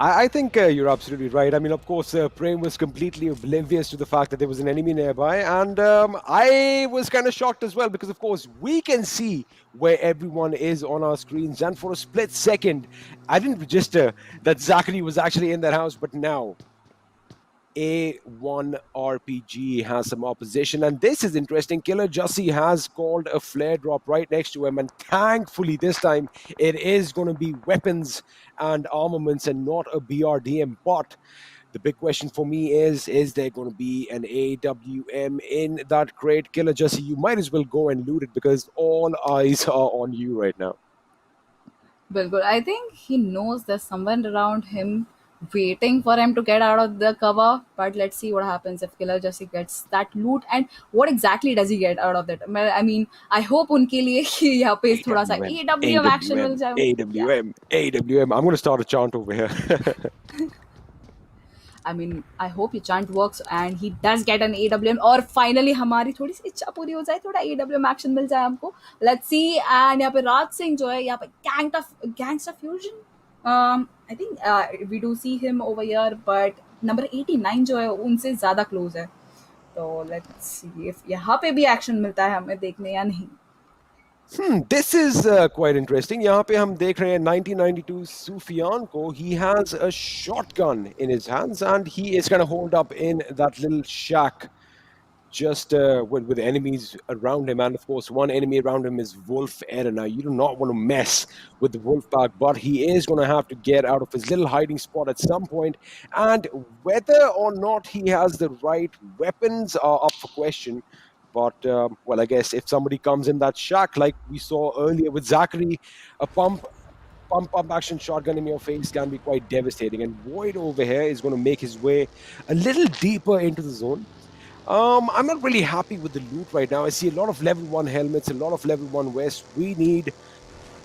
I think you're absolutely right. I mean, of course, Prem was completely oblivious to the fact that there was an enemy nearby, and I was kind of shocked as well because, of course, we can see where everyone is on our screens, and for a split second, I didn't register that Zachary was actually in that house, but now A1 RPG has some opposition, and this is interesting. Killer Jussie has called a flare drop right next to him, and thankfully, this time it is going to be weapons and armaments and not a BRDM. But the big question for me is there going to be an AWM in that crate? Killer Jussie, you might as well go and loot it because all eyes are on you right now. Bilkul. I think he knows there's someone around him waiting for him to get out of the cover. But let's see what happens if Killer Jesse gets that loot and what exactly does he get out of that. I mean, I hope उनके लिए कि यहाँ पे थोड़ा सा AWM, AWM action मिल AWM, जाए. Yeah. AWM, AWM. I'm going to start a chant over here. I mean, I hope your chant works and he does get an AWM और finally हमारी थोड़ी सी इच्छा पूरी हो जाए, थोड़ा AWM action मिल जाए हमको. Let's see. And यहाँ पे राज सिंह जो है यहाँ पे gangster fusion. I think we do see him over here, but number 89 जो है उनसे ज़्यादा close है. तो let's see if यहाँ पे भी action मिलता है हमें देखने या नहीं. This is quite interesting. यहाँ पे हम देख रहे हैं 1992 Sufyan को. He has a shotgun in his hands and he is kind of holed up in that little shack just with enemies around him. And of course, one enemy around him is Wolf Eren. Now, you do not want to mess with the Wolf Pack, but he is going to have to get out of his little hiding spot at some point. And whether or not he has the right weapons are up for question. But, well, I guess if somebody comes in that shack, like we saw earlier with Zachary, a pump action shotgun in your face can be quite devastating. And Void over here is going to make his way a little deeper into the zone. I'm not really happy with the loot right now. I see a lot of level 1 helmets, a lot of level 1 vests. We need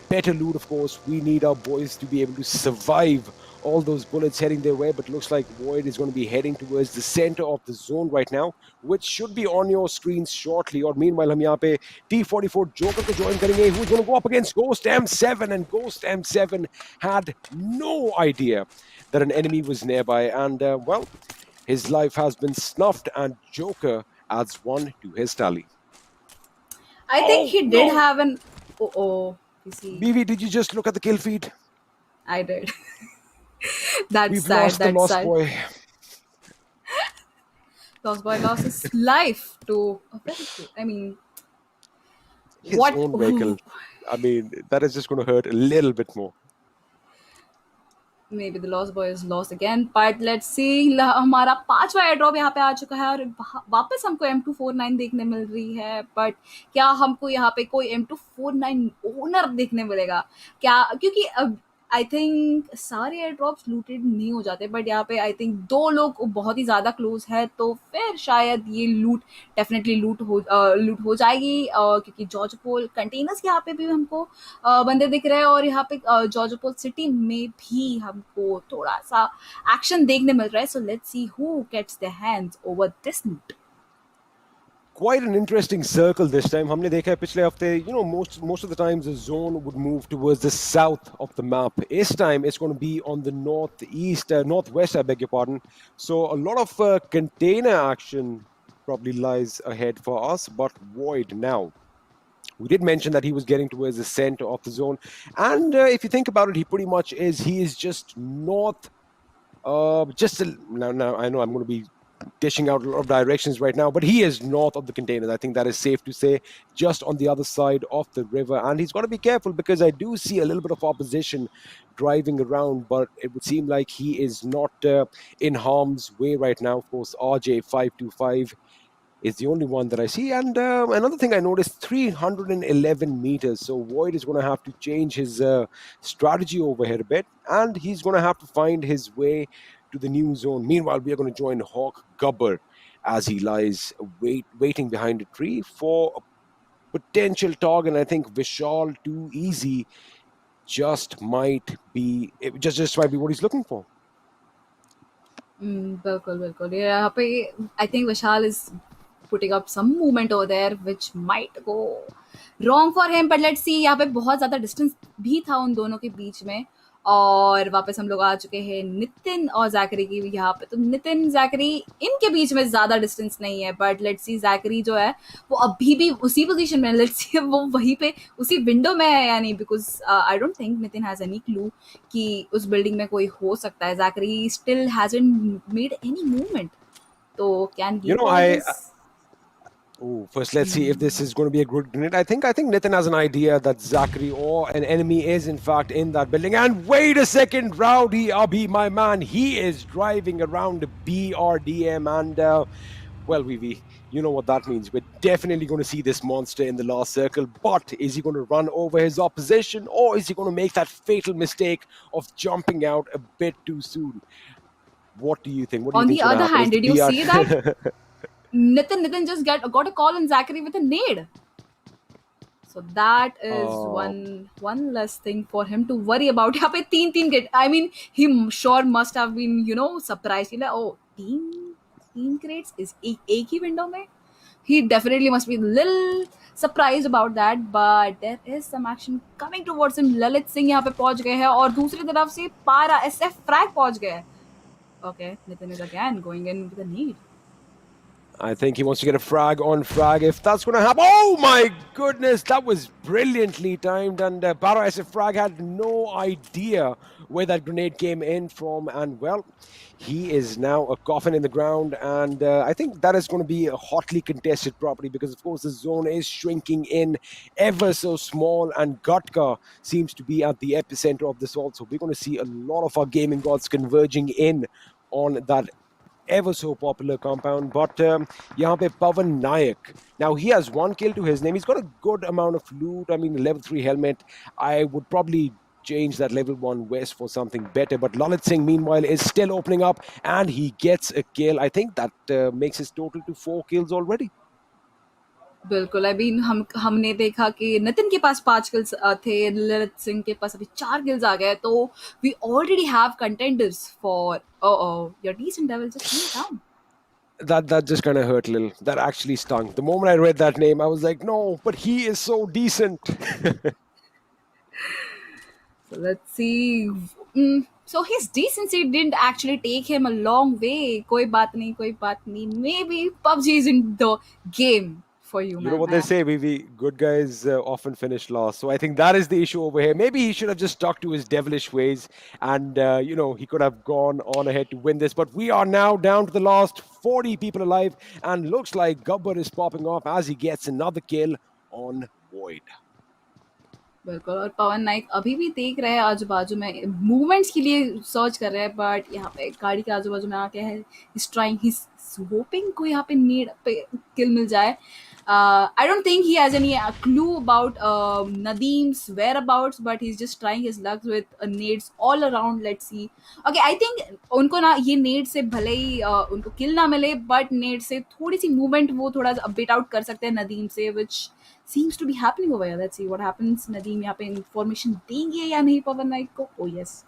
better loot, of course. We need our boys to be able to survive all those bullets heading their way, but looks like Void is going to be heading towards the center of the zone right now, which should be on your screens shortly. Or meanwhile, हम यहाँ पे T44 Joker को join करेंगे, who's going to go up against Ghost M7, and Ghost M7 had no idea that an enemy was nearby, and well, his life has been snuffed, and Joker adds 1 to his tally. I think he did have an... Oh, you see. BV, did you just look at the kill feed? I did. That's We've sad. lost the That's Lost sad. Boy. Lost Boy lost his life to a vehicle. I mean, His what? own vehicle. I mean, that is just going to hurt a little bit more. Maybe the Lost Boy is lost again. But let's see. हमारा 5वां airdrop यहाँ पे आ चुका है और वापस हमको M249 देखने मिल रही है. बट क्या हमको यहाँ पे कोई M249 ओनर देखने मिलेगा क्या? क्योंकि आई थिंक सारे एयर ड्रॉप्स लूटेड नहीं हो जाते, बट यहाँ पे आई थिंक 2 लोग बहुत ही ज़्यादा क्लोज है, तो फिर शायद ये डेफिनेटली लूट हो जाएगी. क्योंकि जॉर्जपोल कंटेनर्स के यहाँ पे भी हमको बंदे दिख रहे हैं और यहाँ पे जॉर्जपोल सिटी में भी हमको थोड़ा सा एक्शन देखने मिल रहा है. So let's see who gets their hands over this loot. Quite an interesting circle this time. हमने देखा है पिछले हफ्ते, most of the times the zone would move towards the south of the map. This time it's going to be on the northwest, I beg your pardon. So a lot of container action probably lies ahead for us, but Void now. We did mention that he was getting towards the center of the zone. And if you think about it, he is just north. Now I know I'm going to be dishing out a lot of directions right now, but he is north of the containers. I think that is safe to say, just on the other side of the river. And he's got to be careful because I do see a little bit of opposition driving around, but it would seem like he is not in harm's way right now. Of course, RJ525 is the only one that I see. And another thing I noticed, 311 meters. So Void is going to have to change his strategy over here a bit, and he's going to have to find his way to the new zone. Meanwhile, we are going to join Hawk Gubber as he lies waiting behind a tree for a potential target. And I think Vishal Too Easy just might be what he's looking for. बिल्कुल. यहाँ पे I think Vishal is putting up some movement over there which might go wrong for him, but let's see. यहाँ पे बहुत ज़्यादा distance भी था उन दोनों के बीच में और वापस हम लोग आ चुके हैं नितिन और जैकरी की यहाँ पे। तो नितिन जैकरी इनके बीच में ज़्यादा डिस्टेंस नहीं है, बट लेट्स सी जैकरी जो है वो अभी भी उसी पोजीशन में है। लेट्स सी वो वहीं पे उसी विंडो में है या नहीं, because I don't think Nitin has any clue कि उस बिल्डिंग में कोई हो सकता है। Zachary still hasn't made any movement, तो कैन You ये know, call I this? Oh, first let's see if this is going to be a good grenade. I think Nitin has an idea that Zachary or an enemy is in fact in that building. And wait a second, Rowdy Abhi, my man, he is driving around BRDM and well, Vivi, you know what that means. We're definitely going to see this monster in the last circle. But is he going to run over his opposition, or is he going to make that fatal mistake of jumping out a bit too soon? What do you think? What do you On think the is going to other happen? hand, Is the did you see that BR Nitin just got a call on Zachary with a nade? So that is Oh. one less thing for him to worry about. यहाँ पे तीन get. I mean, he sure must have been, surprised. Like, oh, तीन crates is एक ही window में. He definitely must be a little surprised about that. But there is some action coming towards him. Lalit Singh यहाँ पे पहुंच गए हैं और दूसरी तरफ से पारा SF frag पहुंच गए हैं. Okay, Nitin is again going in with a need. I think he wants to get a frag on frag if that's going to happen. Oh my goodness, that was brilliantly timed. And Baro SF Frag had no idea where that grenade came in from. And well, he is now a coffin in the ground. And I think that is going to be a hotly contested property because, of course, the zone is shrinking in ever so small. And Gutka seems to be at the epicenter of this also. We're going to see a lot of our gaming gods converging in on that ever so popular compound. But yahan pe Pavan Nayak, now he has one kill to his name. He's got a good amount of loot. I mean, level 3 helmet. I would probably change that level 1 vest for something better. But Lalit Singh, meanwhile, is still opening up and he gets a kill. I think that makes his total to 4 kills already. बिल्कुल। I mean हमने देखा कि नितिन के पास 5 kills थे, ललित सिंह के पास अभी 4 kills आ गए, तो we already have contenders for your decent devil just kneel down. That just kind of hurt a little. That actually stung. The moment I read that name, I was like, no, but he is so decent. So let's see. So his decency didn't actually take him a long way. कोई बात नहीं. Maybe PUBG isn't the game for you, You know what they say, Vivi, good guys often finish last. So I think that is the issue over here. Maybe he should have just stuck to his devilish ways and, he could have gone on ahead to win this. But we are now down to the last 40 people alive and looks like Gabbar is popping off as he gets another kill on Void. बिल्कुल। और पवन नाइक अभी भी देख रहे हैं आजू बाजू में, मूवमेंट्स के लिए सर्च कर रहे हैं, बट यहाँ पे गाड़ी के आजू बाजू में आके है इज ट्राइंग हिज होपिंग को यहाँ पे नीड पे किल मिल जाए। I don't think he has any clue about Nadeem's whereabouts, but he's just trying his luck with nades all around. Let's see. Okay, I think उनको ना ये नेड से भले ही उनको किल ना मिले, बट नेड से थोड़ी सी मूवमेंट वो थोड़ा बिट आउट कर सकते हैं नदीम से, which seems to be happening over here. Let's see what happens. Nadeem यहाँ पे इंफॉर्मेशन देंगे या नहीं पवन नाइक को? Oh yes,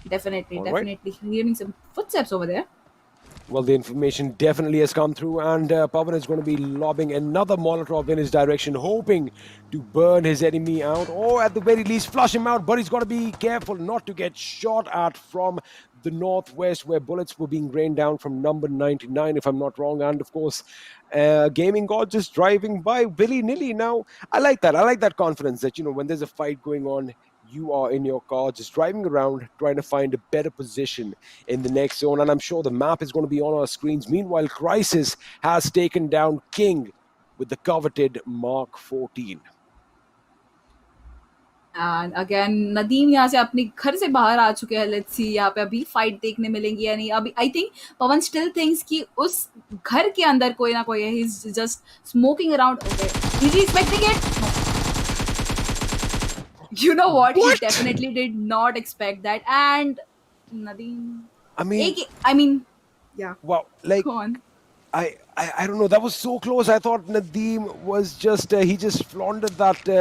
definitely, All right. definitely hearing some footsteps over there. Well, the information definitely has come through, and Pavan is going to be lobbing another Molotov in his direction, hoping to burn his enemy out, or at the very least flush him out. But he's got to be careful not to get shot at from the northwest, where bullets were being rained down from number 99, if I'm not wrong. And of course, Gaming God just driving by willy-nilly. Now, I like that. I like that confidence that, when there's a fight going on, you are in your car just driving around trying to find a better position in the next zone. And I'm sure the map is going to be on our screens. Meanwhile, Crisis has taken down King with the coveted Mark 14. And again Nadeem यहाँ से अपने घर से बाहर आ चुके हैं। Let's see यहाँ पे अभी फाइट देखने मिलेंगी या नहीं। अभी I think Pawan still thinks कि उस घर के अंदर कोई ना कोई है। He is just smoking around. Okay, is he expecting it? You know what? He definitely did not expect that. And Nadeem, I mean, yeah. Well, like, go on. I don't know. That was so close. I thought Nadeem was just he just flaunted that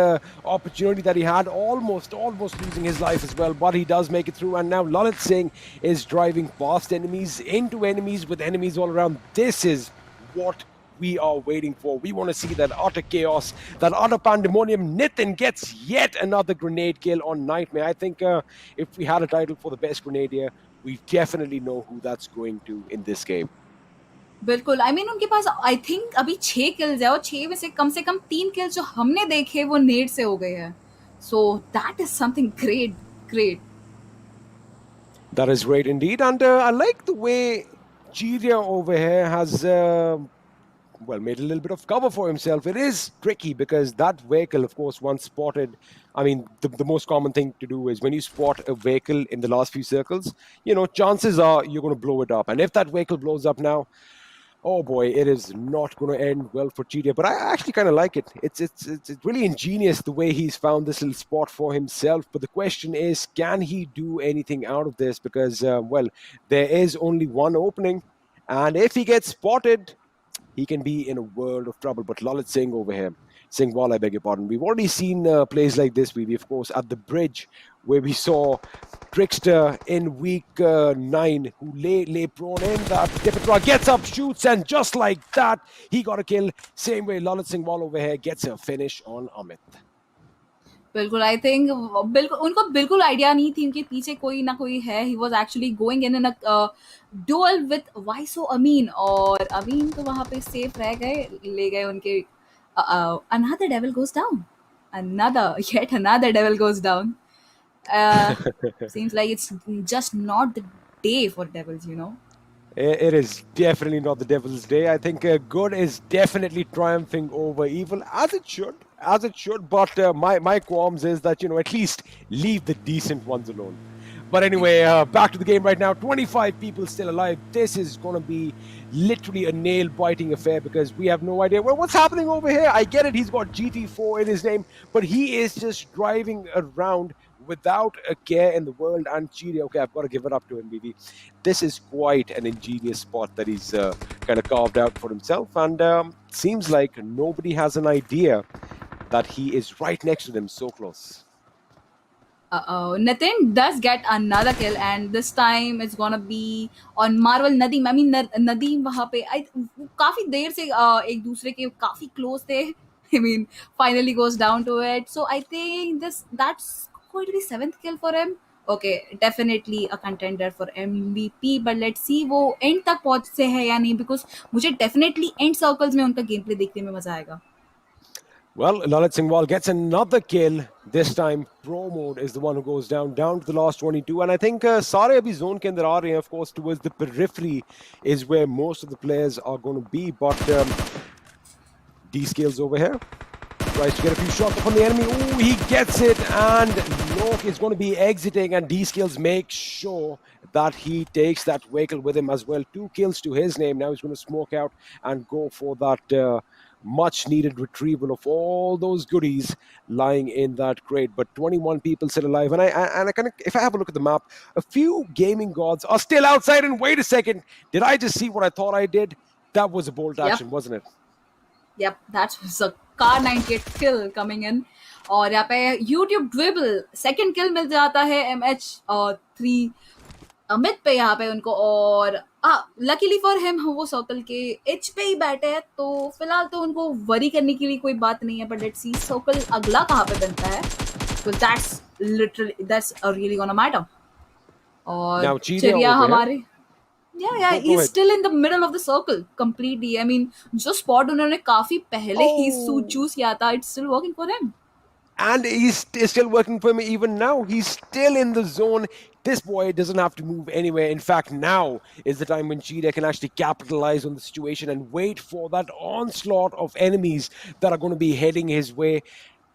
opportunity that he had, almost losing his life as well. But he does make it through. And now Lalit Singh is driving past enemies, into enemies, with enemies all around. This is what we are waiting for. We want to see that utter chaos, that utter pandemonium. Nitin gets yet another grenade kill on Nightmare. I think if we had a title for the best grenadier, we definitely know who that's going to in this game. बिल्कुल, I mean उनके पास I think अभी 6 kills है और 6 में से कम 3 kills जो हमने देखे वो नेड से हो गए हैं. So that is something great, great. That is great indeed. And I like the way Chiria over here has, made a little bit of cover for himself. It is tricky because that vehicle, of course, once spotted, I mean, the most common thing to do is when you spot a vehicle in the last few circles, chances are you're going to blow it up. And if that vehicle blows up now, oh boy, it is not going to end well for Cheetah. But I actually kind of like it. It's really ingenious the way he's found this little spot for himself. But the question is, can he do anything out of this? Because, there is only one opening. And if he gets spotted, he can be in a world of trouble. But Lalit Singh over here, Singhwal, I beg your pardon. We've already seen plays like this, we of course, at the bridge, where we saw Trickster in week 9, who lay prone in that. Dipitra gets up, shoots, and just like that, he got a kill. Same way, Lalit Singhwal over here gets a finish on Amit. बिल्कुल, I think बिल्कुल उनको बिल्कुल idea नहीं थी उनके पीछे कोई ना कोई है. He was actually going in a duel with वाइसो अमीन, और अमीन तो वहां पे सेफ रह गए, ले गए उनके. Another devil goes down, another devil goes down. Seems like it's just not the day for devils, you know. It is definitely not the devil's day. I think good is definitely triumphing over evil, as it should. But my qualms is that, at least leave the decent ones alone. But anyway, back to the game right now. 25 people still alive. This is going to be literally a nail-biting affair because we have no idea. Well, what's happening over here? I get it. He's got GT4 in his name, but he is just driving around without a care in the world. And Chiri, okay, I've got to give it up to him, BB. This is quite an ingenious spot that he's kind of carved out for himself. And seems like nobody has an idea that he is right next to them, so close. Nitin does get another kill, and this time it's gonna be on Marvel Nadeem. I mean, Nadeem वहाँ पे काफी देर से एक दूसरे के काफी close थे. I mean, finally goes down to it. So I think that's going to be 7th kill for him. Okay, definitely a contender for MVP. But let's see वो end तक पहुँच से है या नहीं, because मुझे definitely end circles में उनका gameplay देखने में मजा आएगा. Well, Lalit Singhwal gets another kill. This time, Pro Mode is the one who goes down to the last 22. And I think Sare abhi zone ke andar aa rahe hain. Of course, towards the periphery is where most of the players are going to be. But D-Scales over here tries to get a few shots from the enemy. Oh, he gets it. And Lok is going to be exiting. And D-Scales makes sure that he takes that vehicle with him as well. 2 kills to his name. Now he's going to smoke out and go for that much needed retrieval of all those goodies lying in that crate. But 21 people still alive. And I kind of, if I have a look at the map, a few gaming gods are still outside. And wait a second, did I just see what I thought I did? That was a bolt action, wasn't it? Yep, that was a car 98 kill coming in. और यहाँ पे YouTube dribble second kill मिल जाता है MH3 Amit पे यहाँ पे उनको. और लकीली फॉर हिम वो सर्कल के एच पे ही बैठे हैं, तो फिलहाल तो उनको वरी करने के लिए कोई बात नहीं है. बट लेट्स सी सर्कल अगला कहाँ पे बनता है, तो that's really gonna matter. और चिड़िया हमारे he's still in the middle of the circle completely. I mean, जो spot उन्होंने काफी पहले ही choose किया था, it's still working for him. And he's still working for me even now. He's still in the zone. This boy doesn't have to move anywhere. In fact, now is the time when Cheetah can actually capitalize on the situation and wait for that onslaught of enemies that are going to be heading his way.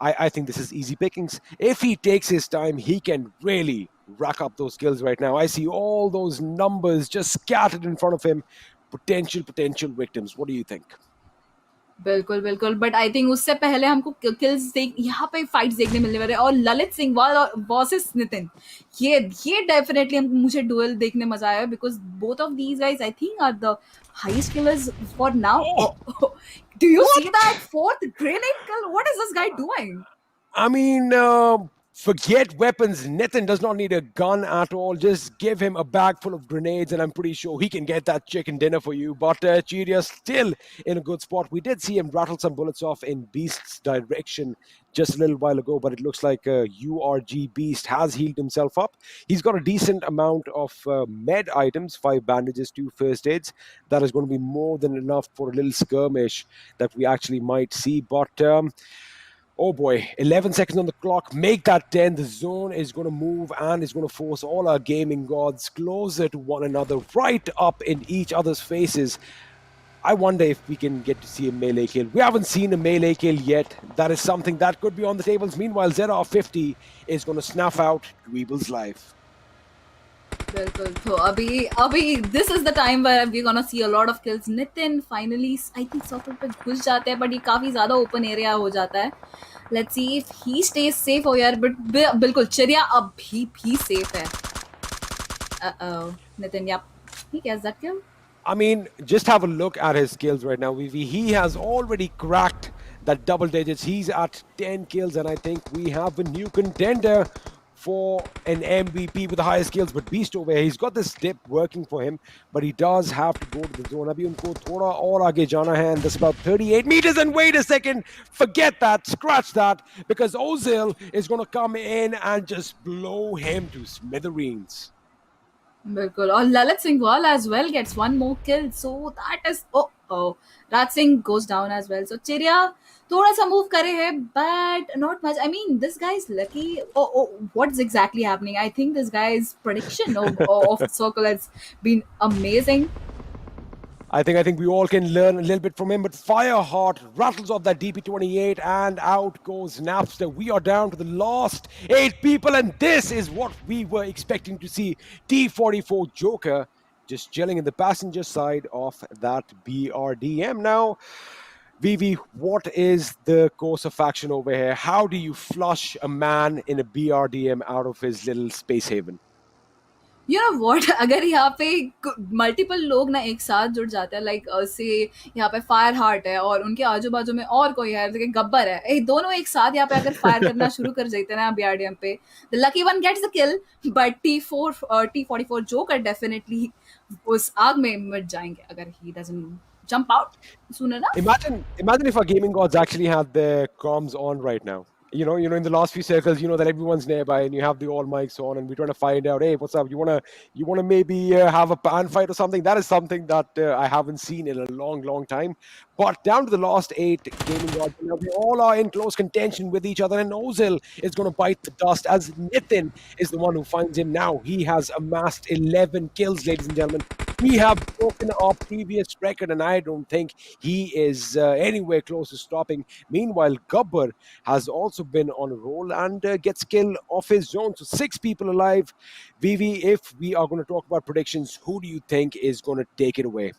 I think this is easy pickings. If he takes his time, he can really rack up those kills right now. I see all those numbers just scattered in front of him. Potential victims. What do you think? बिल्कुल बिल्कुल. But I think उससे पहले हमको kills यहाँ पे fights देखने मिलने वाले. और ललित सिंघवाल और वर्सेस नितिन, ये डेफिनेटली मुझे डुएल देखने मजा आया, because both of these guys I think are the highest killers for now. Do you see that 4th grenade kill? What is this guy doing? I mean, Forget weapons. Nitin does not need a gun at all. Just give him a bag full of grenades, and I'm pretty sure he can get that chicken dinner for you. But Chiria's still in a good spot. We did see him rattle some bullets off in Beast's direction just a little while ago, but it looks like URG Beast has healed himself up. He's got a decent amount of med items, 5 bandages, 2 first aids. That is going to be more than enough for a little skirmish that we actually might see. But oh boy, 11 seconds on the clock. Make that 10. The zone is going to move and is going to force all our gaming gods closer to one another, right up in each other's faces. I wonder if we can get to see a melee kill. We haven't seen a melee kill yet. That is something that could be on the tables. Meanwhile, ZR50 is going to snuff out Dweeble's life. बिल्कुल तो अभी this is the time where we're gonna see a lot of kills. Nitin finally I think circle पे घुस जाते हैं, but ये काफी ज्यादा open area हो जाता है. Let's see if he stays safe हो यार, but बिल्कुल चिड़िया अभी भी safe है. Nitin, yep, he gets that kill. I mean, just have a look at his kills right now, Vivi. He has already cracked that double digits. He's at 10 kills, and I think we have a new contender for an MVP with the highest skills. But Beast over here, he's got this dip working for him, but he does have to go to the zone. Abhi unko thoda aur aage jana hai, and that's about 38 meters. And wait a second, forget that, scratch that, because Ozil is going to come in and just blow him to smithereens. बिल्कुल और Lalit सिंघवाल as well gets one more kill, so that is Raj Singh goes down as well. So चिड़िया थोड़ा सा move करे है, but not much. I mean, this guy is lucky. What's exactly happening? I think this guy's prediction of circle has been amazing. I think we all can learn a little bit from him, but Fireheart rattles off that DP28 and out goes Napster. We are down to the last 8 people, and this is what we were expecting to see. T44 Joker just chilling in the passenger side of that BRDM. Now, Vivi, what is the course of action over here? How do you flush a man in a BRDM out of his little space haven? You know what? अगर यहाँ पे multiple लोग ना एक साथ जुड़ जाते हैं, लाइक से यहाँ पे फायर हार्ट है और उनके आजू बाजू में और कोई है, जैसे गब्बर है, ये दोनों एक साथ यहाँ पे अगर फायर करना शुरू कर देते हैं ना बीआरडीएम पे, the lucky one gets the kill, but T44 Joker definitely उस आग में मिट जाएंगे अगर he doesn't jump out soon enough. Imagine if our gaming gods actually had their comms on right now. You know, in the last few circles, you know that everyone's nearby, and you have the all mics on, and we're trying to find out, hey, what's up? You wanna maybe have a pan fight or something? That is something that I haven't seen in a long time. But down to the last 8 gaming gods, you know, we all are in close contention with each other, and Ozil is going to bite the dust as Nitin is the one who finds him now. He has amassed 11 kills, ladies and gentlemen. We have broken our previous record, and I don't think he is anywhere close to stopping. Meanwhile, Gabbar has also been on a roll and gets kill off his own. So 6 people alive. Vivi, if we are going to talk about predictions, who do you think is going to take it away?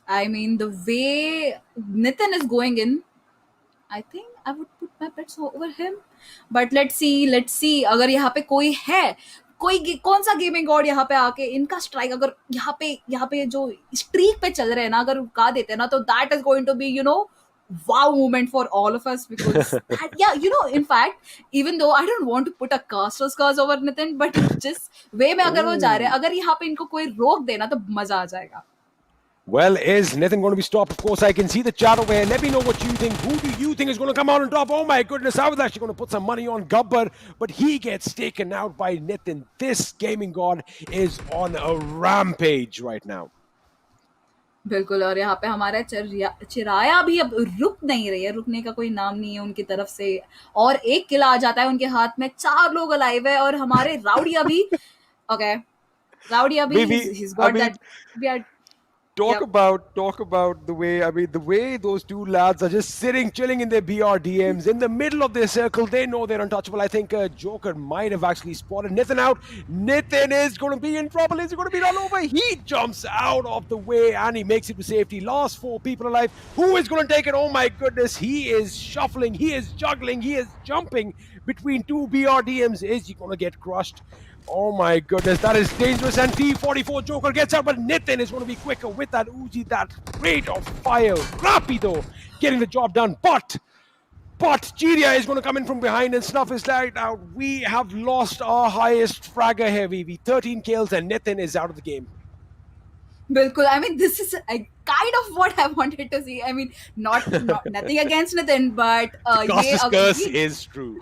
I mean, the way Nitin is going in, I think I would put my bets over him. But let's see. अगर यहाँ पे कोई है, कौन सा gaming God यहाँ पे आके इनका स्ट्राइक अगर यहाँ पे जो स्ट्रीक पे चल रहे हैं ना, अगर रुका देते हैं ना, तो that is going to be wow moment for all of us, because that, yeah, in fact, even though I don't want to put a caster's curse over Nitin, but just way में अगर वो जा रहे हैं, अगर यहाँ पे इनको कोई रोक देना तो मजा आ जाएगा. Well, is Nitin going to be stopped? Of course, I can see the chat over here. Let me know what you think. Who do you think is going to come out on top? Oh my goodness, I was actually going to put some money on Gabbar, but he gets taken out by Nitin. This gaming god is on a rampage right now. बिल्कुल, और यहाँ पे हमारा चिराया भी अब रुक नहीं रही है, रुकने का कोई नाम नहीं है उनकी तरफ से, और एक किला आ जाता है उनके हाथ में, 4 लोग अलाइव है, और हमारे राउडी अभी he's got that. We are Talk about the way those 2 lads are just sitting, chilling in their BRDMs in the middle of their circle. They know they're untouchable. I think Joker might have actually spotted Nitin out. Nitin is going to be in trouble. Is he going to be run over? He jumps out of the way and he makes it to safety. Last 4 people alive. Who is going to take it? Oh my goodness. He is shuffling. He is juggling. He is jumping between 2 BRDMs. Is he going to get crushed? Oh my goodness, that is dangerous, and T44 Joker gets out, but Nitin is going to be quicker with that Uzi, that rate of fire. Rapido getting the job done, but But Chiria is going to come in from behind and snuff his light out. We have lost our highest fragger here, VV. 13 kills and Nitin is out of the game. Bilkul. I mean, this is kind of what I wanted to see. I mean, not nothing against Nathan, but The caster's curse ye is true.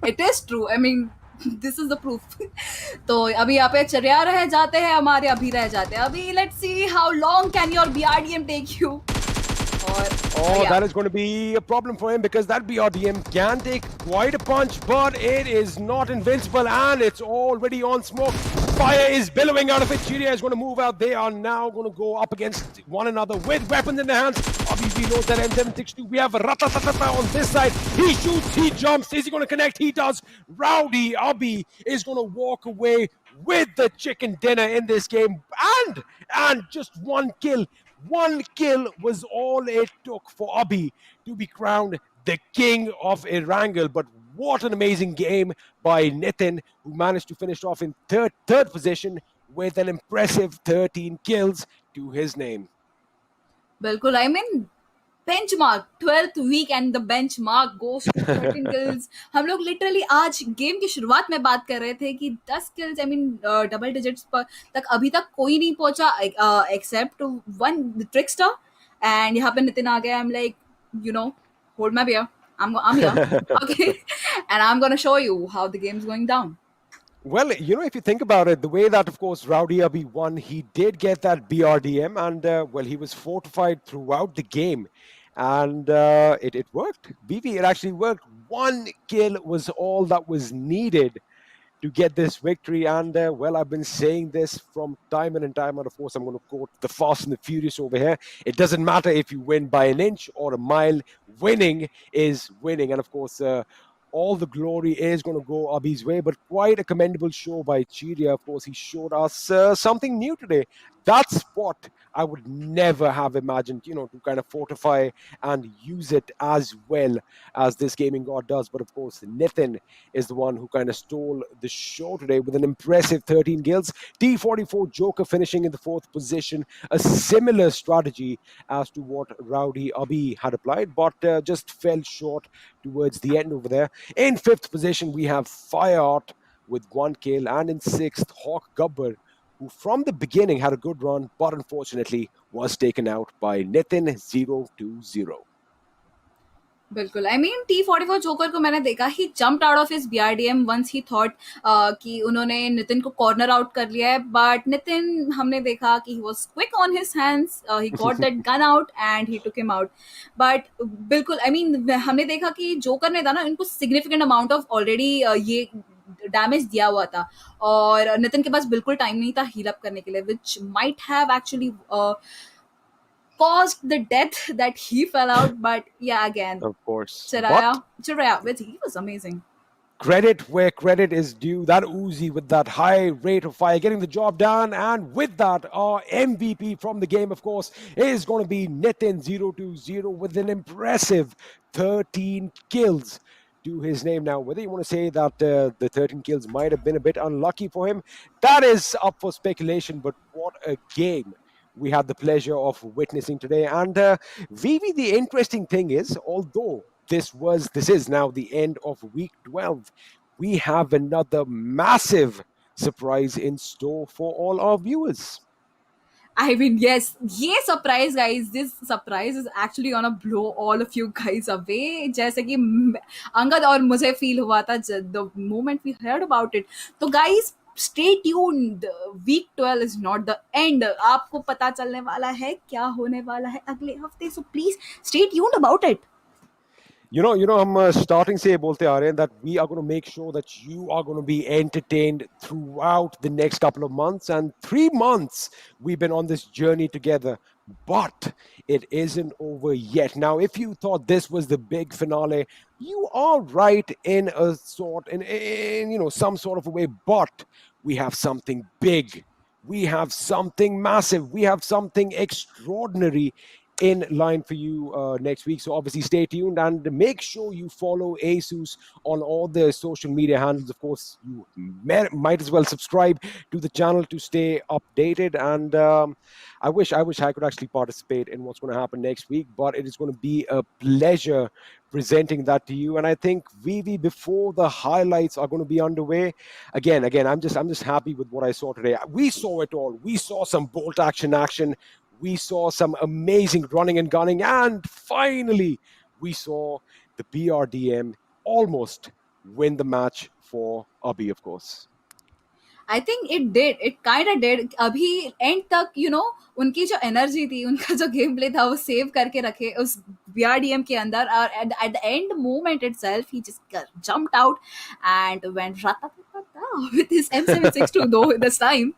it is true. I mean, this is the proof. तो अभी यहाँ पे चरिया रह जाते हैं हमारे, अभी रह जाते हैं अभी. Let's see how long can your BRDM take you. That is going to be a problem for him because that BRDM can take quite a punch, but it is not invincible and it's already on smoke. Fire is billowing out of it. Chiria is going to move out. They are now going to go up against one another with weapons in their hands. Obviously knows that M762. We have Ratatatata on this side. He shoots, he jumps. Is he going to connect? He does. Rowdy Abhi is going to walk away with the chicken dinner in this game. And just one kill. One kill was all it took for Abhi to be crowned the king of Erangel. But what an amazing game by Nitin, who managed to finish off in third position with an impressive 13 kills to his name. Bilkul. I mean, benchmark 12th week and the benchmark goes to 13 kills. हम लोग literally आज game की शुरुआत में बात कर रहे थे कि 10 kills, I mean double digits पर तक अभी तक कोई नहीं पहुंचा except one trickster. And यहाँ पे नितिन आ गया. I'm like, hold my beer. I'm here. Okay. And I'm going to show you how the game's going down. Well, if you think about it, the way that, of course, Rowdy Abhi won, he did get that BRDM, and, he was fortified throughout the game. And it worked. BV, it actually worked. One kill was all that was needed to get this victory. And, I've been saying this from time in and time out. Of course, I'm going to quote the Fast and the Furious over here. It doesn't matter if you win by an inch or a mile. Winning is winning. And, of course, all the glory is going to go Abhi's way, but quite a commendable show by Chiria. Of course, he showed us something new today. That's what I would never have imagined, to kind of fortify and use it as well as this gaming god does. But of course, Nitin is the one who kind of stole the show today with an impressive 13 kills. T44 Joker finishing in the 4th position. A similar strategy as to what Rowdy Abhi had applied, but just fell short towards the end over there. In 5th position, we have Fireart with 1 kill, and in 6th, Hawk Gabbar, who from the beginning had a good run, but unfortunately was taken out by Nitin 020. बिल्कुल. I mean, T44 joker को मैंने देखा. He jumped out of his BRDM once he thought कि उन्होंने नितिन को corner out कर लिया है. But नितिन हमने देखा कि he was quick on his hands. He got that gun out and he took him out. But बिल्कुल, I mean, हमने देखा कि जोकर ने था ना, इनको significant amount of already ये डैमेज दिया हुआ था और नितिन के पास बिल्कुल टाइम नहीं था हील अप करने के लिए, which might have actually caused the death that he fell out. But yeah, again, of course, Chiraya, he was amazing. Credit where credit is due. That Uzi with that high rate of fire getting the job done, and with that, our MVP from the game, of course, is going to be Nitin 020 with an impressive 13 kills to his name. Now, whether you want to say that the 13 kills might have been a bit unlucky for him, that is up for speculation. But what a game we had the pleasure of witnessing today. And Vivi, the interesting thing is, although this is now the end of week 12, we have another massive surprise in store for all our viewers. I mean, yes, surprise, guys. This surprise is actually gonna blow all of you guys away. जैसे कि अंगद और मुझे feel हुआ था the moment we heard about it. So, guys, stay tuned. Week 12 is not the end. आपको पता चलने वाला है क्या होने वाला है अगले हफ्ते. So please stay tuned about it. हम starting से बोलते आ रहे हैं that we are going to make sure that you are going to be entertained throughout the next couple of months. And 3 months we've been on this journey together, but it isn't over yet. Now, if you thought this was the big finale, you are right in a sort, in some sort of a way, but we have something big. We have something massive. We have something extraordinary in line for you next week. So obviously stay tuned and make sure you follow Asus on all the social media handles. Of course, you might as well subscribe to the channel to stay updated. And I wish I could actually participate in what's going to happen next week, but it is going to be a pleasure presenting that to you. And I think Vivi, before the highlights are going to be underway, again, I'm just happy with what I saw today. We saw it all. We saw some bolt action. We saw some amazing running and gunning, and finally we saw the BRDM almost win the match for Abhi, of course. I think it did. It kind of did. अभी end तक उनकी जो energy थी, उनका जो game play था, वो save करके रखे उस BRDM के अंदर. और at the end moment itself, he just jumped out and went rata with his M762 though this time.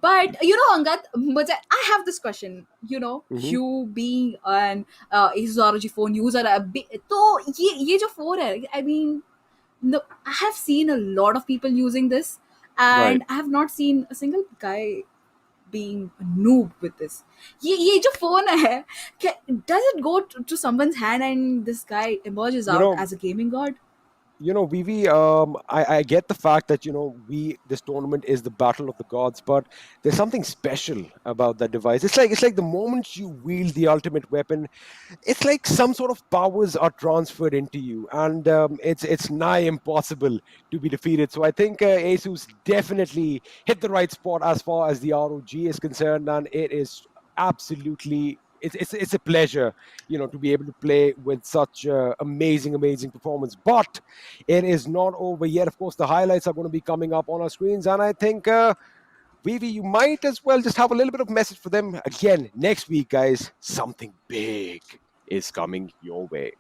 But Angad, I have this question. You being an Asus ROG phone user, तो ये जो phone है, I mean, no, I have seen a lot of people using this, and Right. I have not seen a single guy being a noob with this. ये जो phone है, does it go to someone's hand and this guy emerges out as a gaming god? Vivi, I get the fact that, this tournament is the battle of the gods, but there's something special about that device. It's like the moment you wield the ultimate weapon, it's like some sort of powers are transferred into you, and it's nigh impossible to be defeated. So I think Asus definitely hit the right spot as far as the ROG is concerned, and it is absolutely it's a pleasure, to be able to play with such amazing performance. But it is not over yet. Of course, the highlights are going to be coming up on our screens, and I think Vivi, you might as well just have a little bit of message for them again next week, guys. Something big is coming your way.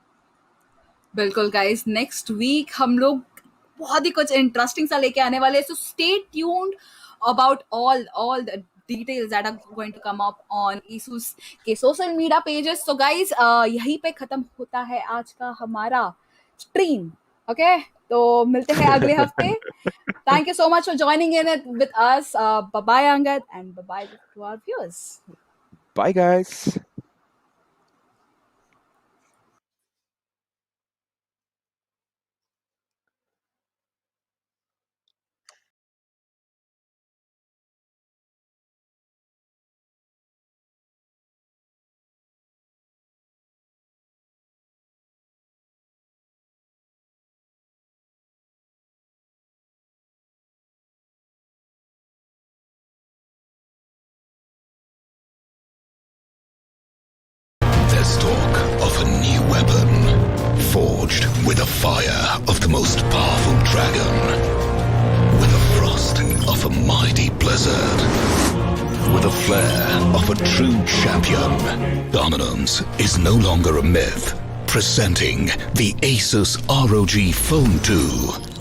बिल्कुल guys, next week हम लोग बहुत ही कुछ interesting सा लेके आने वाले हैं. So stay tuned about all the details that are going to come up on Asus के social media pages. So guys, यहीं पे खत्म होता है आज का हमारा stream. Okay, तो मिलते हैं अगले हफ्ते. Thank you so much for joining in it with us. Bye bye Angad, and bye bye to our viewers. Bye, guys. There's talk of a new weapon, forged with the fire of the most powerful dragon, with the frost of a mighty blizzard, with the flair of a true champion. Dominance is no longer a myth. Presenting the Asus ROG Phone 2.